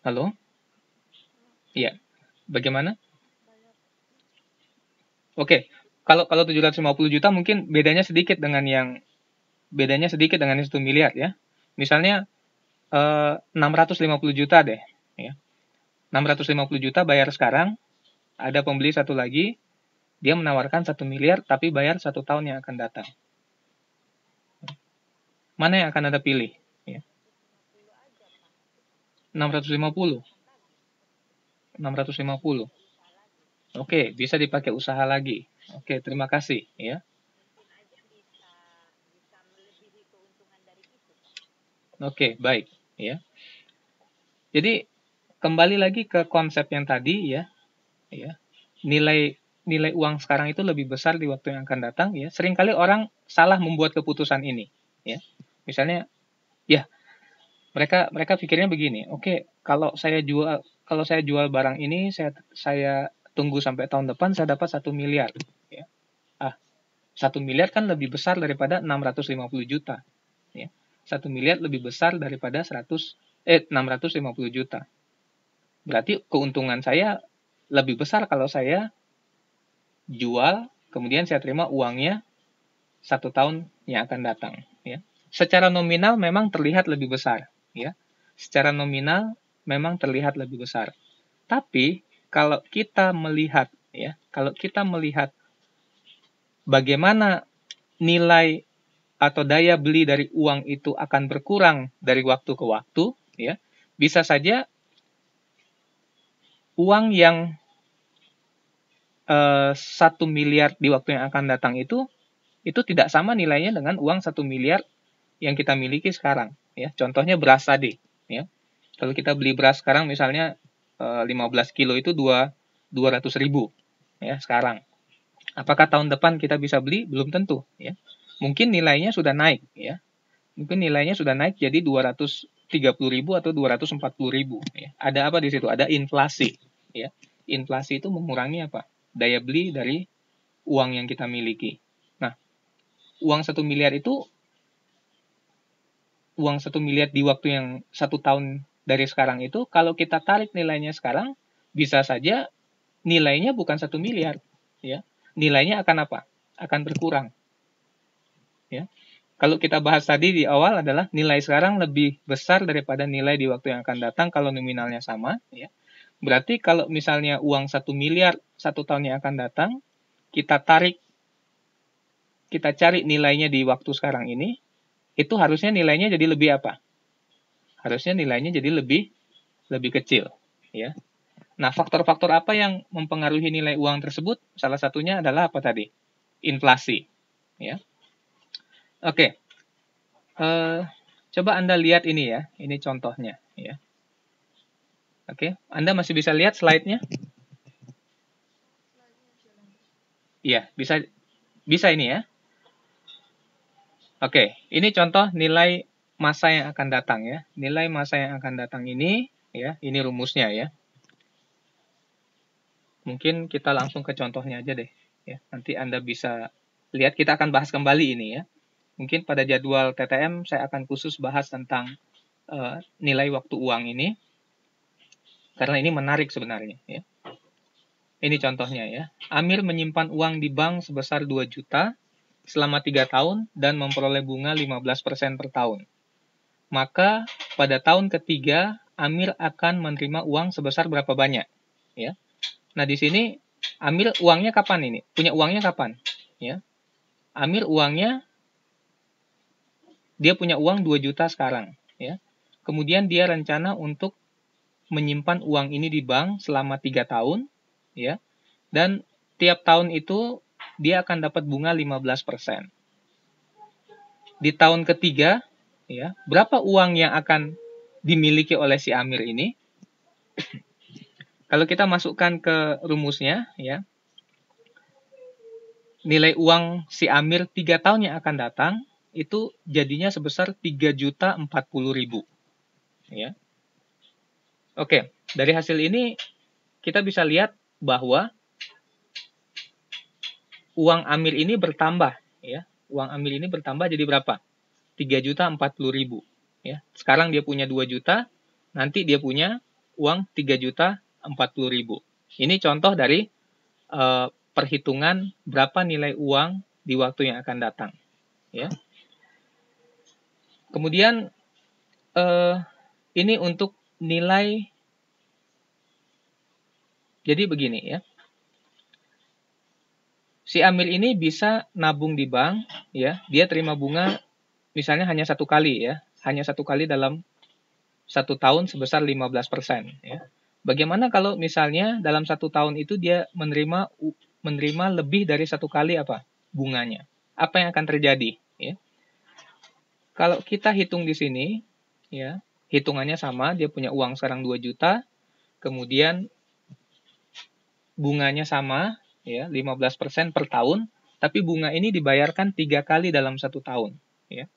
Speaker 1: Halo? Iya. Bagaimana? Oke. Kalau 750 juta mungkin bedanya sedikit dengan yang 1 miliar, ya. Misalnya 650 juta deh, ya. 650 juta bayar sekarang, ada pembeli satu lagi, dia menawarkan 1 miliar tapi bayar 1 tahun yang akan datang. Mana yang akan Anda pilih? Ya. 650. 650. Oke, bisa dipakai usaha lagi. Oke, terima kasih ya. Oke, baik ya. Jadi kembali lagi ke konsep yang tadi ya, ya. Nilai nilai uang sekarang itu lebih besar di waktu yang akan datang ya. Seringkali orang salah membuat keputusan ini ya. Misalnya ya, mereka mereka pikirnya begini, oke, kalau saya jual barang ini, saya tunggu sampai tahun depan saya dapat 1 miliar ya. 1 miliar kan lebih besar daripada 650 juta ya. 1 miliar lebih besar daripada 650 juta. Berarti keuntungan saya lebih besar kalau saya jual, kemudian saya terima uangnya 1 tahun yang akan datang. Ya. Secara nominal memang terlihat lebih besar. Ya. Secara nominal memang terlihat lebih besar. Tapi kalau kita melihat, kalau kita melihat bagaimana nilai atau daya beli dari uang itu akan berkurang dari waktu ke waktu, ya, bisa saja uang yang 1 miliar di waktu yang akan datang itu tidak sama nilainya dengan uang 1 miliar yang kita miliki sekarang. Ya, contohnya beras tadi. Ya, kalau kita beli beras sekarang misalnya 15 kilo itu 200.000 ya sekarang. Apakah tahun depan kita bisa beli? Belum tentu. Ya, mungkin nilainya sudah naik. Ya, mungkin nilainya sudah naik jadi 230.000 atau 240.000. Ya. Ada apa di situ? Ada inflasi. Ya, inflasi itu mengurangi apa? Daya beli dari uang yang kita miliki. Nah, uang 1 miliar itu, uang 1 miliar di waktu yang 1 tahun dari sekarang itu, kalau kita tarik nilainya sekarang, bisa saja nilainya bukan 1 miliar. Ya. Nilainya akan apa? Akan berkurang. Ya. Kalau kita bahas tadi di awal adalah nilai sekarang lebih besar daripada nilai di waktu yang akan datang kalau nominalnya sama. Ya. Berarti kalau misalnya uang 1 miliar 1 tahun yang akan datang, kita tarik, kita cari nilainya di waktu sekarang ini, itu harusnya nilainya jadi lebih apa? Harusnya nilainya jadi lebih kecil. Ya. Nah, faktor-faktor apa yang mempengaruhi nilai uang tersebut? Salah satunya adalah apa tadi? Inflasi. Ya. Oke. Coba Anda lihat ini ya. Ini contohnya. Ya. Oke. Anda masih bisa lihat slide-nya? Iya, bisa ini ya. Oke, ini contoh nilai masa yang akan datang ya. Nilai masa yang akan datang ini ya, ini rumusnya ya. Mungkin kita langsung ke contohnya aja deh ya. Nanti Anda bisa lihat, kita akan bahas kembali ini ya. Mungkin pada jadwal TTM saya akan khusus bahas tentang nilai waktu uang ini karena ini menarik sebenarnya ya. Ini contohnya ya. Amir menyimpan uang di bank sebesar 2 juta selama 3 tahun dan memperoleh bunga 15% per tahun. Maka pada tahun ketiga Amir akan menerima uang sebesar berapa banyak? Ya. Nah, di sini Amir uangnya kapan ini? Punya uangnya kapan? Ya. Amir uangnya, dia punya uang 2 juta sekarang, ya. Kemudian dia rencana untuk menyimpan uang ini di bank selama 3 tahun, ya. Dan tiap tahun itu dia akan dapat bunga 15%. Di tahun ketiga, ya, berapa uang yang akan dimiliki oleh si Amir ini? Kalau kita masukkan ke rumusnya, ya, nilai uang si Amir 3 tahun yang akan datang itu jadinya sebesar 3.040.000. Ya. Oke, dari hasil ini kita bisa lihat bahwa uang Amir ini bertambah, ya. Uang Amir ini bertambah jadi berapa? 3.040.000. Ya. Sekarang dia punya 2 juta, nanti dia punya uang 3.040.000. Ini contoh dari perhitungan berapa nilai uang di waktu yang akan datang. Ya. Kemudian ini untuk nilai, jadi begini ya. Si Amir ini bisa nabung di bank, ya. Dia terima bunga misalnya hanya 1 kali ya, hanya 1 kali dalam 1 tahun sebesar 15%. Ya. Bagaimana kalau misalnya dalam 1 tahun itu dia menerima lebih dari 1 kali apa? Bunganya. Apa yang akan terjadi? Ya. Kalau kita hitung di sini, ya, hitungannya sama, dia punya uang sekarang 2 juta, kemudian bunganya sama, ya, 15% per tahun, tapi bunga ini dibayarkan 3 kali dalam 1 tahun. Ya.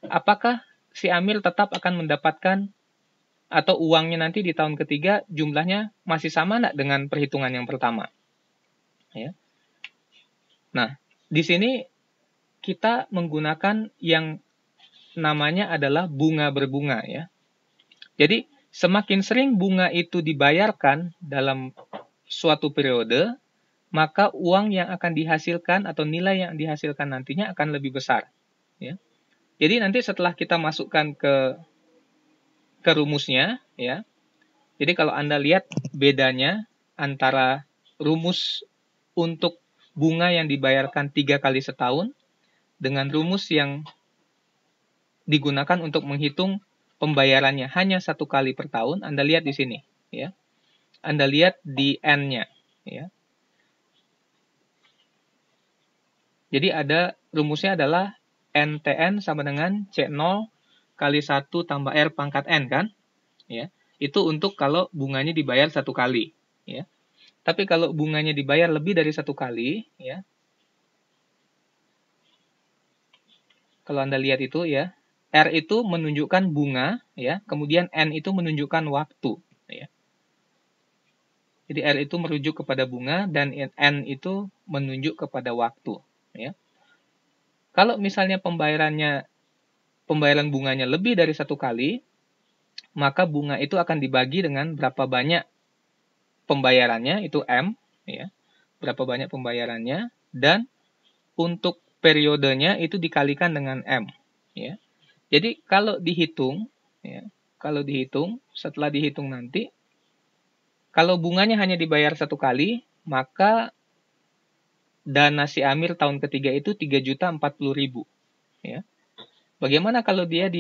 Speaker 1: Apakah si Amir tetap akan mendapatkan atau uangnya nanti di tahun ketiga jumlahnya masih sama enggak dengan perhitungan yang pertama? Ya. Nah, di sini kita menggunakan yang namanya adalah bunga berbunga ya. Jadi, semakin sering bunga itu dibayarkan dalam suatu periode, maka uang yang akan dihasilkan atau nilai yang dihasilkan nantinya akan lebih besar. Ya. Jadi nanti setelah kita masukkan ke rumusnya, ya. Jadi kalau Anda lihat bedanya antara rumus untuk bunga yang dibayarkan 3 kali setahun dengan rumus yang digunakan untuk menghitung pembayarannya hanya 1 kali per tahun, Anda lihat di sini, ya. Anda lihat di N-nya, ya. Jadi ada rumusnya adalah NTN sama dengan C0 kali 1 tambah R pangkat N kan? Ya. Itu untuk kalau bunganya dibayar 1 kali, ya. Tapi kalau bunganya dibayar lebih dari 1 kali, ya. Kalau Anda lihat itu ya, R itu menunjukkan bunga, ya. Kemudian N itu menunjukkan waktu, ya. Jadi R itu merujuk kepada bunga dan N itu menunjuk kepada waktu, ya. Kalau misalnya pembayaran bunganya lebih dari 1 kali, maka bunga itu akan dibagi dengan berapa banyak pembayarannya, itu M, ya. Berapa banyak pembayarannya, dan untuk periodenya itu dikalikan dengan M, ya. Jadi kalau dihitung, ya, setelah dihitung nanti, kalau bunganya hanya dibayar 1 kali, maka dana si Amir tahun ketiga itu 3.040.000, ya. Bagaimana kalau dia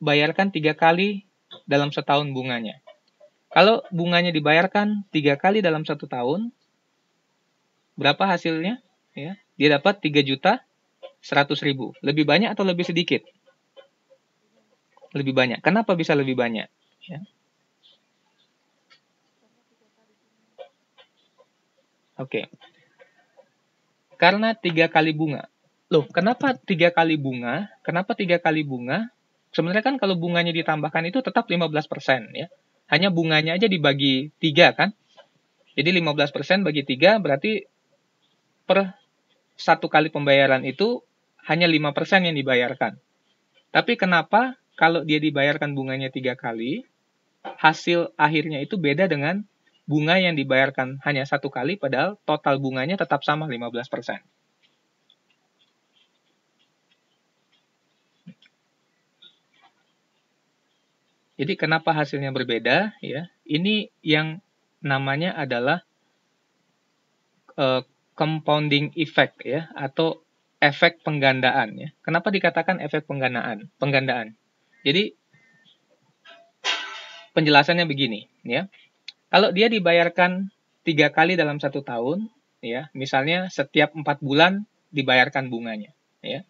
Speaker 1: dibayarkan 3 kali dalam setahun bunganya? Kalau bunganya dibayarkan 3 kali dalam 1 tahun, berapa hasilnya? Ya, dia dapat 3.100.000. Lebih banyak atau lebih sedikit? Lebih banyak. Kenapa bisa lebih banyak? Ya. Oke. Karena 3 kali bunga. Loh, kenapa 3 kali bunga? Kenapa 3 kali bunga? Sebenarnya kan kalau bunganya ditambahkan itu tetap 15%, ya. Hanya bunganya aja dibagi 3 kan? Jadi 15% bagi 3 berarti per 1 kali pembayaran itu hanya 5% yang dibayarkan. Tapi kenapa kalau dia dibayarkan bunganya 3 kali, hasil akhirnya itu beda dengan bunga yang dibayarkan hanya 1 kali, padahal total bunganya tetap sama 15%. Jadi kenapa hasilnya berbeda? Ya, ini yang namanya adalah compounding effect, ya, atau efek penggandaan. Ya. Kenapa dikatakan efek penggandaan? Jadi penjelasannya begini, ya. Kalau dia dibayarkan 3 kali dalam 1 tahun, ya, misalnya setiap 4 bulan dibayarkan bunganya, ya.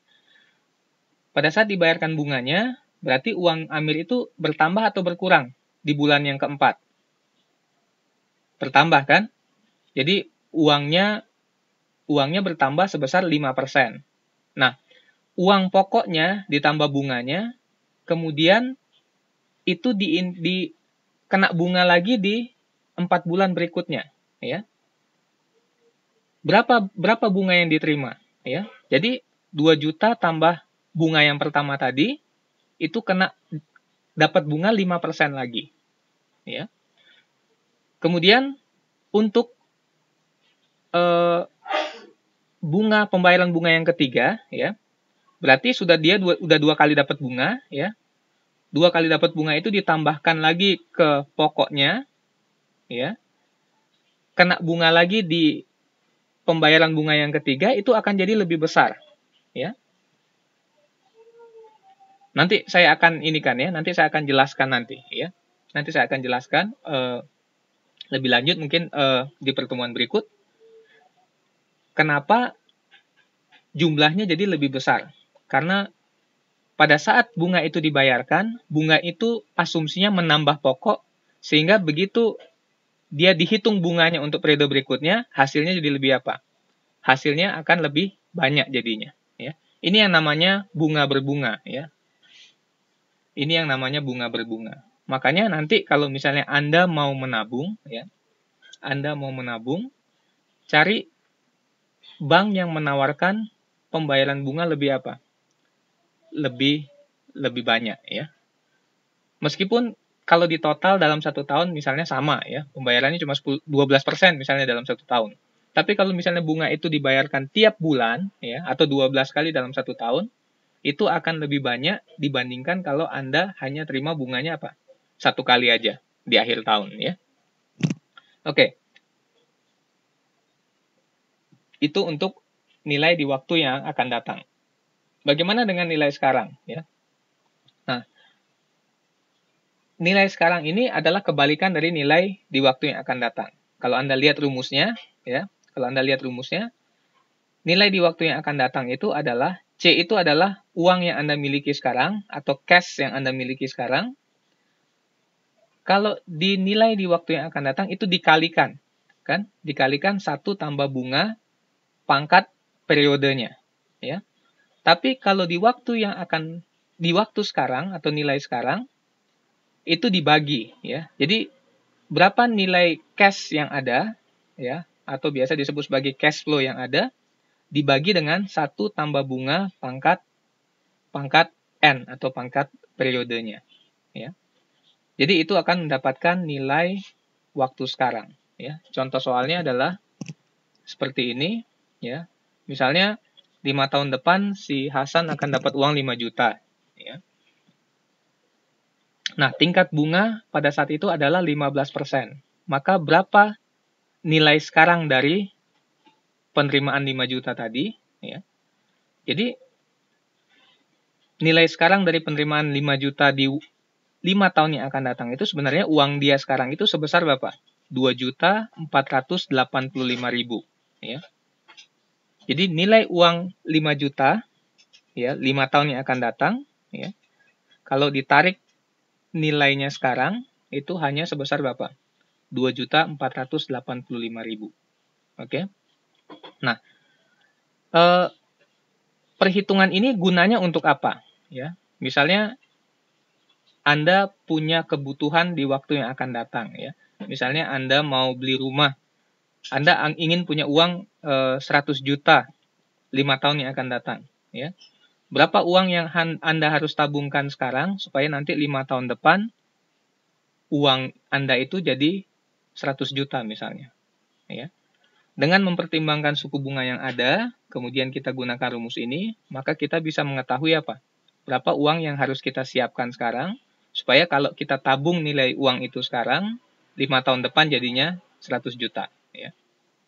Speaker 1: Pada saat dibayarkan bunganya, berarti uang Amir itu bertambah atau berkurang di bulan yang keempat? Bertambah kan? Jadi uangnya bertambah sebesar 5%. Nah, uang pokoknya ditambah bunganya, kemudian itu kena bunga lagi di 4 bulan berikutnya, ya. Berapa bunga yang diterima, ya? Jadi 2 juta tambah bunga yang pertama tadi itu dapat bunga 5% lagi, ya. Kemudian untuk pembayaran bunga yang ketiga, ya. Berarti dia udah 2 kali dapat bunga, ya. 2 kali dapat bunga itu ditambahkan lagi ke pokoknya, ya. Kena bunga lagi di pembayaran bunga yang ketiga itu akan jadi lebih besar, ya. Nanti saya akan jelaskan nanti, ya. nanti saya akan jelaskan lebih lanjut mungkin di pertemuan berikut. Kenapa jumlahnya jadi lebih besar? Karena pada saat bunga itu dibayarkan, bunga itu asumsinya menambah pokok, sehingga begitu dia dihitung bunganya untuk periode berikutnya, hasilnya jadi lebih apa? Hasilnya akan lebih banyak jadinya. Ya. Ini yang namanya bunga berbunga. Ya. Ini yang namanya bunga berbunga. Makanya nanti kalau misalnya Anda mau menabung, ya, Anda mau menabung, cari bank yang menawarkan pembayaran bunga lebih apa? Lebih banyak, ya. Meskipun kalau di total dalam 1 tahun misalnya sama, ya, pembayarannya cuma 12% misalnya dalam 1 tahun. Tapi kalau misalnya bunga itu dibayarkan tiap bulan, ya, atau 12 kali dalam 1 tahun, itu akan lebih banyak dibandingkan kalau Anda hanya terima bunganya apa? 1 kali aja di akhir tahun, ya. Oke. Itu untuk nilai di waktu yang akan datang. Bagaimana dengan nilai sekarang, ya? Nah, nilai sekarang ini adalah kebalikan dari nilai di waktu yang akan datang. Kalau Anda lihat rumusnya, ya, kalau Anda lihat rumusnya, nilai di waktu yang akan datang itu adalah C itu adalah uang yang Anda miliki sekarang atau cash yang Anda miliki sekarang. Kalau dinilai di waktu yang akan datang itu dikalikan, kan? Dikalikan 1 tambah bunga pangkat periodenya, ya. Tapi kalau di waktu sekarang atau nilai sekarang itu dibagi, ya. Jadi berapa nilai cash yang ada, ya, atau biasa disebut sebagai cash flow yang ada, dibagi dengan 1 tambah bunga pangkat N atau pangkat periodenya, ya. Jadi itu akan mendapatkan nilai waktu sekarang, ya. Contoh soalnya adalah seperti ini, ya. Misalnya 5 tahun depan si Hasan akan dapat uang 5 juta, ya. Nah, tingkat bunga pada saat itu adalah 15%. Maka berapa nilai sekarang dari penerimaan 5 juta tadi, ya. Jadi nilai sekarang dari penerimaan 5 juta di 5 tahun yang akan datang itu sebenarnya uang dia sekarang itu sebesar berapa? 2.485.000, ya. Jadi nilai uang 5 juta, ya, 5 tahun yang akan datang, ya. Kalau ditarik nilainya sekarang itu hanya sebesar berapa? 2.485.000. Oke. Nah, perhitungan ini gunanya untuk apa? Ya, misalnya Anda punya kebutuhan di waktu yang akan datang, ya. Misalnya Anda mau beli rumah, Anda ingin punya uang 100 juta 5 tahun yang akan datang, ya. Berapa uang yang Anda harus tabungkan sekarang supaya nanti 5 tahun depan uang Anda itu jadi 100 juta misalnya, ya. Dengan mempertimbangkan suku bunga yang ada, kemudian kita gunakan rumus ini, maka kita bisa mengetahui apa? Berapa uang yang harus kita siapkan sekarang supaya kalau kita tabung nilai uang itu sekarang, 5 tahun depan jadinya 100 juta. Ya.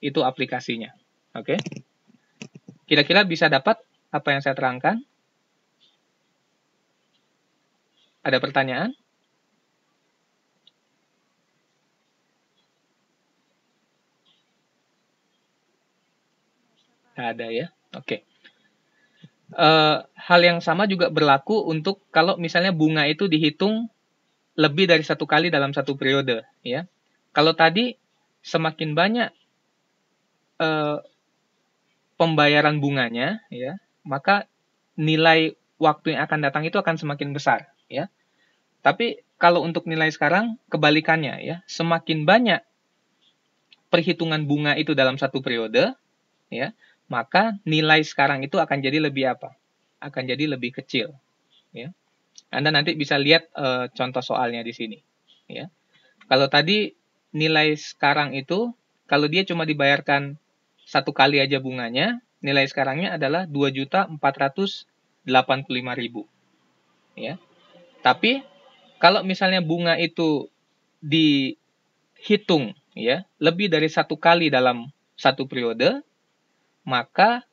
Speaker 1: Itu aplikasinya. Oke. Kira-kira bisa dapat apa yang saya terangkan? Ada pertanyaan? Ada ya. Oke. Hal yang sama juga berlaku untuk kalau misalnya bunga itu dihitung lebih dari 1 kali dalam 1 periode. Ya. Kalau tadi semakin banyak pembayaran bunganya, ya, maka nilai waktu yang akan datang itu akan semakin besar, ya. Tapi kalau untuk nilai sekarang kebalikannya, ya, semakin banyak perhitungan bunga itu dalam 1 periode, ya, maka nilai sekarang itu akan jadi lebih apa? Akan jadi lebih kecil, ya. Anda nanti bisa lihat contoh soalnya di sini, ya. Kalau tadi nilai sekarang itu kalau dia cuma dibayarkan 1 kali aja bunganya, nilai sekarangnya adalah 2.485.000, ya. Tapi kalau misalnya bunga itu dihitung, ya, lebih dari 1 kali dalam 1 periode, maka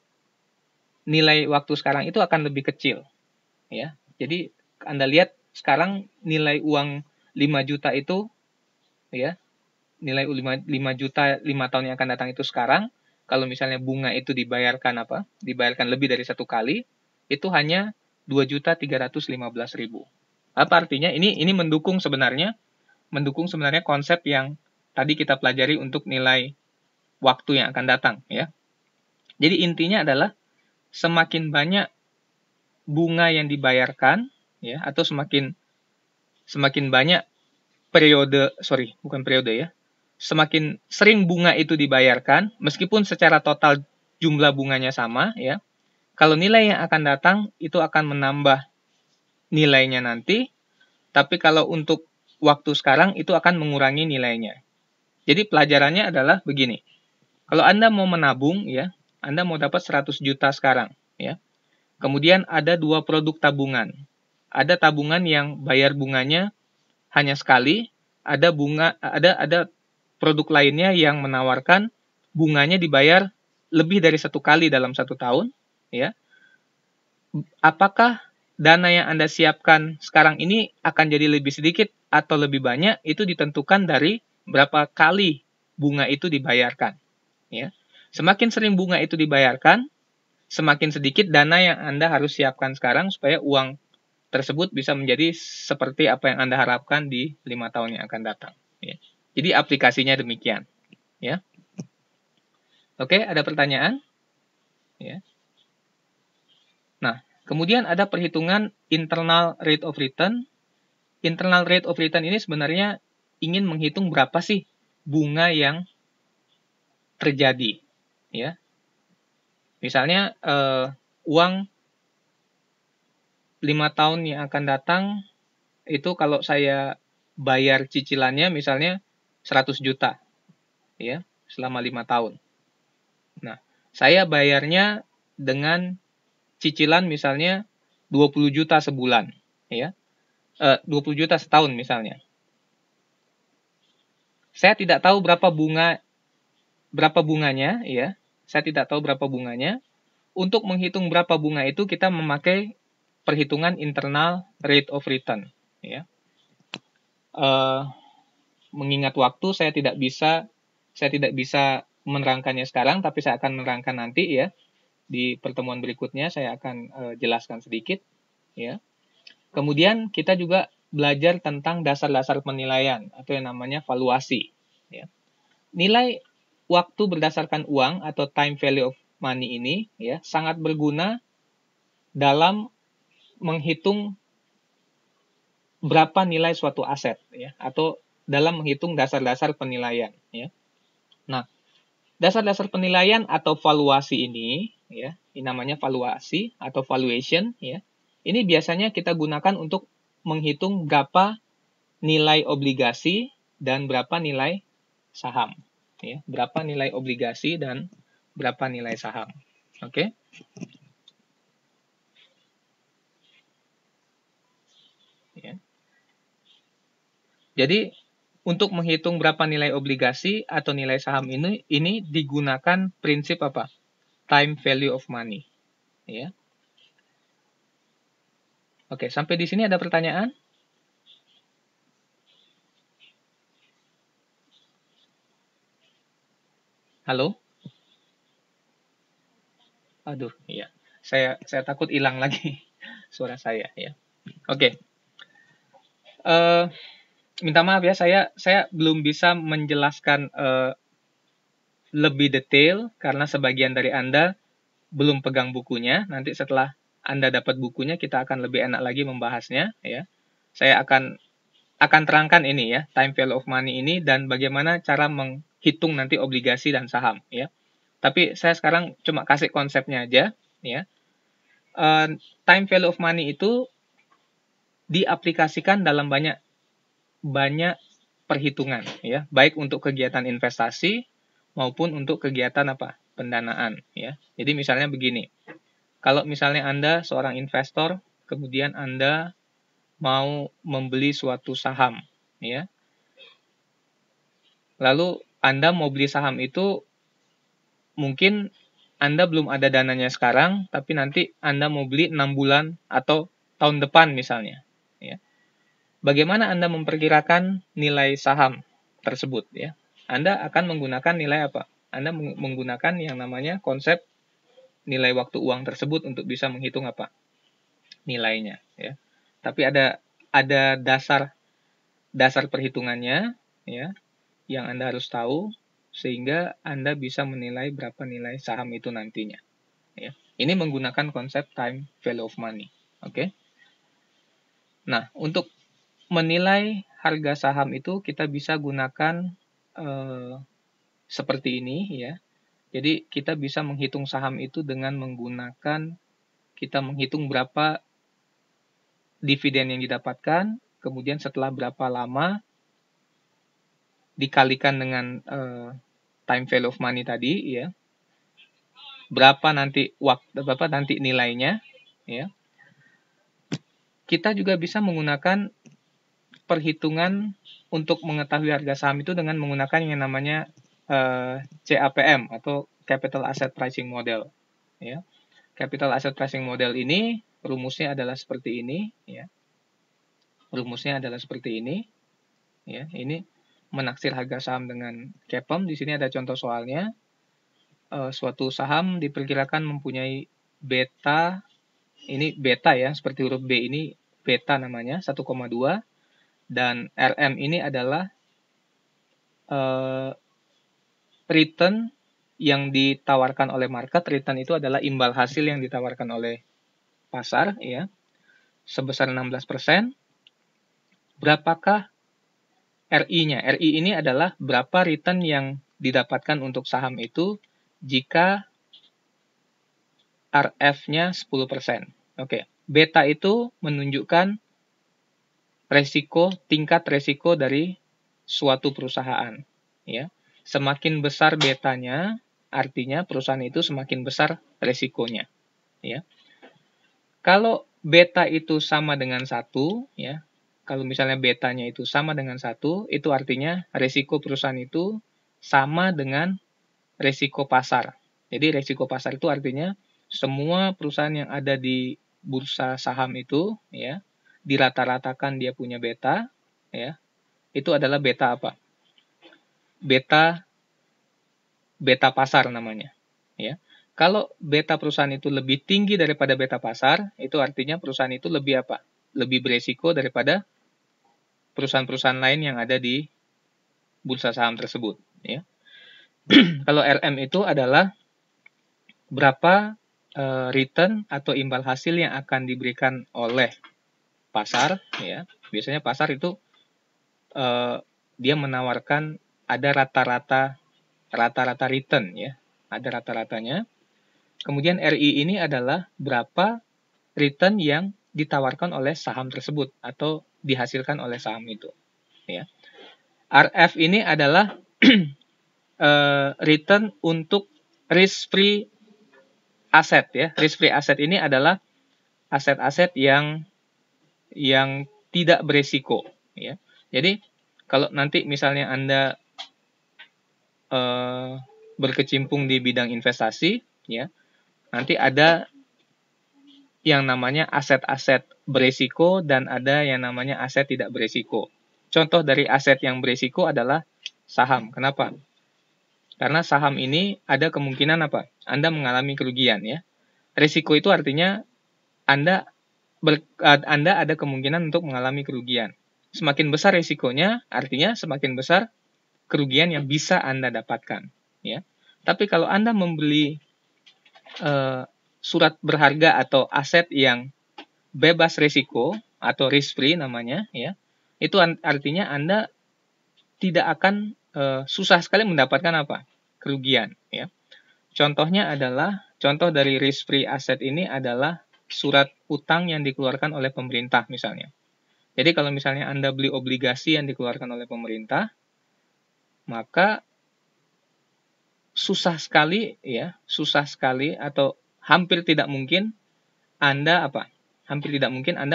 Speaker 1: nilai waktu sekarang itu akan lebih kecil, ya. Jadi Anda lihat sekarang nilai uang 5 juta itu ya, nilai 5 juta 5 tahun yang akan datang itu sekarang, kalau misalnya bunga itu dibayarkan Dibayarkan lebih dari 1 kali, itu hanya 2.315.000. Apa artinya? Ini mendukung sebenarnya konsep yang tadi kita pelajari untuk nilai waktu yang akan datang ya. Jadi intinya adalah semakin banyak bunga yang dibayarkan ya, atau semakin banyak semakin sering bunga itu dibayarkan meskipun secara total jumlah bunganya sama ya. Kalau nilai yang akan datang itu akan menambah nilainya nanti, tapi kalau untuk waktu sekarang itu akan mengurangi nilainya. Jadi pelajarannya adalah begini. Kalau Anda mau menabung ya, Anda mau dapat 100 juta sekarang ya. Kemudian ada 2 produk tabungan. Ada tabungan yang bayar bunganya hanya sekali, ada produk lainnya yang menawarkan bunganya dibayar lebih dari 1 kali dalam 1 tahun ya. Apakah dana yang Anda siapkan sekarang ini akan jadi lebih sedikit atau lebih banyak, itu ditentukan dari berapa kali bunga itu dibayarkan ya. Semakin sering bunga itu dibayarkan, semakin sedikit dana yang Anda harus siapkan sekarang supaya uang tersebut bisa menjadi seperti apa yang Anda harapkan di 5 tahun yang akan datang ya. Jadi aplikasinya demikian ya. Oke, ada pertanyaan? Ya. Nah, kemudian ada perhitungan internal rate of return. Internal rate of return ini sebenarnya ingin menghitung berapa sih bunga yang terjadi ya. Misalnya uang 5 tahun yang akan datang itu kalau saya bayar cicilannya misalnya 100 juta ya selama 5 tahun. Nah, saya bayarnya dengan cicilan misalnya 20 juta sebulan ya. 20 juta setahun misalnya. Saya tidak tahu berapa bunganya ya. Saya tidak tahu berapa bunganya. Untuk menghitung berapa bunga itu kita memakai perhitungan internal rate of return ya. Mengingat waktu saya tidak bisa menerangkannya sekarang, tapi saya akan menerangkan nanti ya. Di pertemuan berikutnya saya akan jelaskan sedikit ya. Kemudian kita juga belajar tentang dasar-dasar penilaian atau yang namanya valuasi ya. Nilai waktu berdasarkan uang atau time value of money ini ya sangat berguna dalam menghitung berapa nilai suatu aset ya, atau dalam menghitung dasar-dasar penilaian ya. Nah, dasar-dasar penilaian atau valuasi ini ya, ini namanya valuasi atau valuation ya. Ini biasanya kita gunakan untuk menghitung berapa nilai obligasi dan berapa nilai saham ya, berapa nilai obligasi dan berapa nilai saham. Oke. Ya. Jadi untuk menghitung berapa nilai obligasi atau nilai saham ini digunakan prinsip apa? Time value of money. Ya. Oke, sampai di sini ada pertanyaan? Halo? Aduh, iya. Saya takut hilang lagi suara saya ya. Oke. Minta maaf ya, saya belum bisa menjelaskan lebih detail karena sebagian dari Anda belum pegang bukunya. Nanti setelah Anda dapat bukunya, kita akan lebih enak lagi membahasnya ya. Saya akan terangkan ini ya, time value of money ini dan bagaimana cara menghitung nanti obligasi dan saham ya. Tapi saya sekarang cuma kasih konsepnya aja ya. Time value of money itu diaplikasikan dalam banyak perhitungan ya, baik untuk kegiatan investasi maupun untuk kegiatan pendanaan ya. Jadi misalnya begini. Kalau misalnya Anda seorang investor, kemudian Anda mau membeli suatu saham ya. Lalu Anda mau beli saham itu mungkin Anda belum ada dananya sekarang, tapi nanti Anda mau beli 6 bulan atau tahun depan misalnya ya. bagaimana Anda memperkirakan nilai saham tersebut ya? Anda akan menggunakan nilai apa? Anda menggunakan yang namanya konsep nilai waktu uang tersebut untuk bisa menghitung apa? Nilainya ya. Tapi ada dasar perhitungannya ya yang Anda harus tahu sehingga Anda bisa menilai berapa nilai saham itu nantinya ya. Ini menggunakan konsep time value of money. Oke. Nah, untuk menilai harga saham itu kita bisa gunakan seperti ini ya. Jadi kita bisa menghitung saham itu dengan menggunakan kita menghitung berapa dividen yang didapatkan, kemudian setelah berapa lama dikalikan dengan time value of money tadi ya. Berapa nanti nilainya ya. Kita juga bisa menggunakan perhitungan untuk mengetahui harga saham itu dengan menggunakan yang namanya CAPM atau Capital Asset Pricing Model ya. Capital Asset Pricing Model ini rumusnya adalah seperti ini ya. Rumusnya adalah seperti ini ya. Ini menaksir harga saham dengan CAPM. Di sini ada contoh soalnya. Suatu saham diperkirakan mempunyai beta, ini beta ya, seperti huruf B ini beta namanya 1,2, dan RM ini adalah return yang ditawarkan oleh market. Return itu adalah imbal hasil yang ditawarkan oleh pasar ya, sebesar 16%. Berapakah RI-nya? RI ini adalah berapa return yang didapatkan untuk saham itu jika RF-nya 10%. Oke, beta itu menunjukkan tingkat resiko dari suatu perusahaan ya. Semakin besar betanya, artinya perusahaan itu semakin besar resikonya ya. Kalau beta itu sama dengan 1 ya. Kalau misalnya betanya itu sama dengan 1, itu artinya resiko perusahaan itu sama dengan resiko pasar. Jadi resiko pasar itu artinya semua perusahaan yang ada di bursa saham itu ya, dirata-ratakan dia punya beta ya. Itu adalah beta apa? Beta pasar namanya ya. Kalau beta perusahaan itu lebih tinggi daripada beta pasar, itu artinya perusahaan itu lebih apa? Lebih beresiko daripada perusahaan-perusahaan lain yang ada di bursa saham tersebut ya. Kalau RM itu adalah berapa return atau imbal hasil yang akan diberikan oleh pasar ya. Biasanya pasar itu dia menawarkan ada rata-rata return ya. Ada rata-ratanya. Kemudian RI ini adalah berapa return yang ditawarkan oleh saham tersebut atau dihasilkan oleh saham itu ya. RF ini adalah return untuk risk free aset ya. Risk free aset ini adalah aset-aset yang tidak beresiko ya. Jadi kalau nanti misalnya Anda berkecimpung di bidang investasi ya, nanti ada yang namanya aset-aset beresiko dan ada yang namanya aset tidak beresiko. Contoh dari aset yang beresiko adalah saham. Kenapa? Karena saham ini ada kemungkinan apa? Anda mengalami kerugian ya. Risiko itu artinya Anda ada kemungkinan untuk mengalami kerugian. Semakin besar risikonya, artinya semakin besar kerugian yang bisa Anda dapatkan. Ya. Tapi kalau Anda membeli surat berharga atau aset yang bebas risiko atau risk free namanya, ya, itu artinya Anda tidak akan susah sekali mendapatkan apa? Kerugian. Ya. Contohnya adalah, contoh dari risk free aset ini adalah surat utang yang dikeluarkan oleh pemerintah misalnya. Jadi kalau misalnya Anda beli obligasi yang dikeluarkan oleh pemerintah, maka susah sekali atau hampir tidak mungkin Anda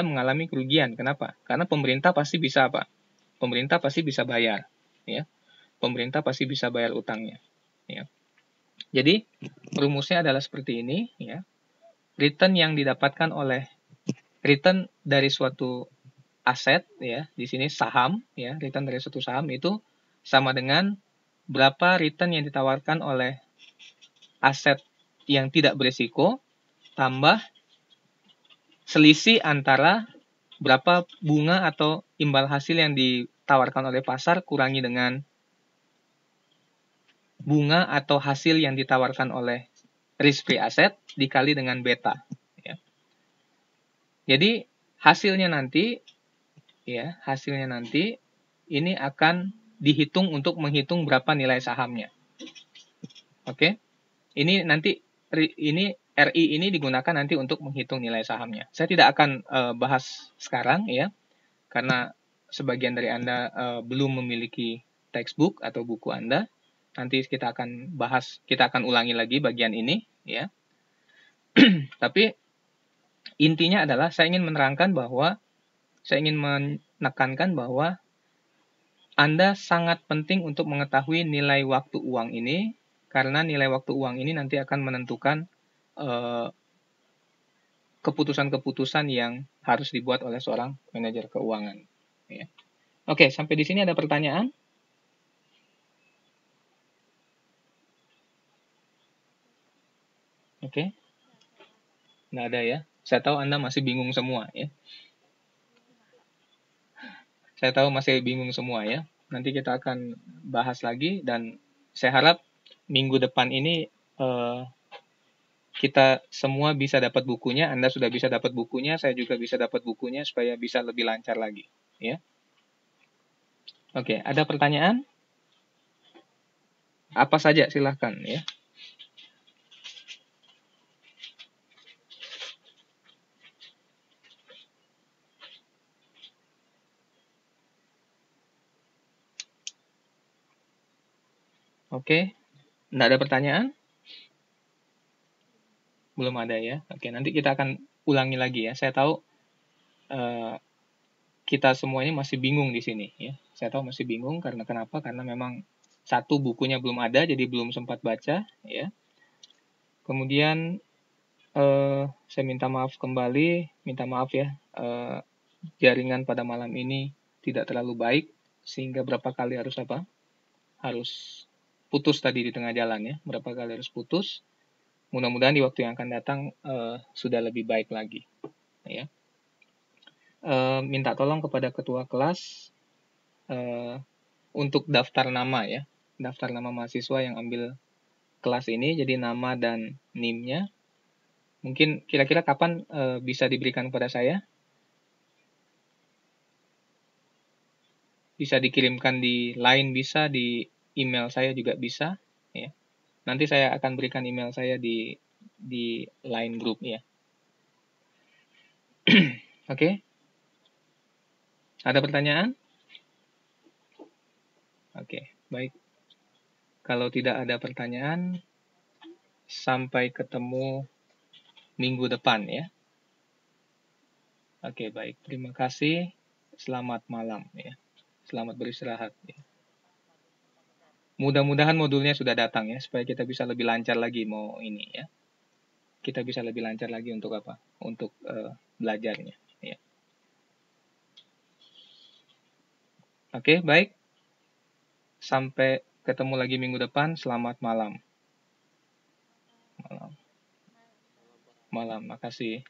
Speaker 1: mengalami kerugian. Kenapa? Karena pemerintah pasti bisa apa? Pemerintah pasti bisa bayar, ya. Pemerintah pasti bisa bayar utangnya, ya. Jadi rumusnya adalah seperti ini, ya. Return dari suatu aset ya, di sini saham ya, return dari suatu saham itu sama dengan berapa return yang ditawarkan oleh aset yang tidak berisiko tambah selisih antara berapa bunga atau imbal hasil yang ditawarkan oleh pasar kurangi dengan bunga atau hasil yang ditawarkan oleh risk free asset dikali dengan beta ya. Jadi hasilnya nanti ini akan dihitung untuk menghitung berapa nilai sahamnya. Oke. Ini nanti RI ini digunakan nanti untuk menghitung nilai sahamnya. Saya tidak akan bahas sekarang ya, karena sebagian dari Anda belum memiliki textbook atau buku Anda. Nanti kita akan ulangi lagi bagian ini ya. Tapi intinya adalah saya ingin menekankan bahwa Anda sangat penting untuk mengetahui nilai waktu uang ini, karena nilai waktu uang ini nanti akan menentukan keputusan-keputusan yang harus dibuat oleh seorang manajer keuangan. Ya. Oke, sampai di sini ada pertanyaan? Oke. Nggak ada ya. Saya tahu Anda masih bingung semua ya. Saya tahu masih bingung semua ya. Nanti kita akan bahas lagi dan saya harap minggu depan ini kita semua bisa dapat bukunya. Anda sudah bisa dapat bukunya, saya juga bisa dapat bukunya supaya bisa lebih lancar lagi ya. Oke, ada pertanyaan? Apa saja silahkan ya. Oke, nggak ada pertanyaan? Belum ada ya. Oke, nanti kita akan ulangi lagi ya. Saya tahu kita semuanya masih bingung di sini ya. Saya tahu masih bingung karena kenapa? Karena memang satu bukunya belum ada, jadi belum sempat baca ya. Kemudian saya minta maaf ya. Jaringan pada malam ini tidak terlalu baik sehingga berapa kali harus putus tadi di tengah jalan ya. Berapa kali harus putus. Mudah-mudahan di waktu yang akan datang sudah lebih baik lagi ya. Minta tolong kepada ketua kelas untuk daftar nama ya, daftar nama mahasiswa yang ambil kelas ini, jadi nama dan NIM-nya. Mungkin kira-kira kapan bisa diberikan kepada saya? Bisa dikirimkan di Line, bisa di email saya juga bisa ya. Nanti saya akan berikan email saya di Line group ya. Oke. Ada pertanyaan? Oke, baik. Kalau tidak ada pertanyaan, sampai ketemu minggu depan ya. Oke, baik. Terima kasih. Selamat malam ya. Selamat beristirahat ya. Mudah-mudahan modulnya sudah datang ya, supaya kita bisa lebih lancar lagi mau ini ya. Kita bisa lebih lancar lagi untuk apa? Untuk belajarnya ya. Oke, baik. Sampai ketemu lagi minggu depan. Selamat malam. Malam. Makasih.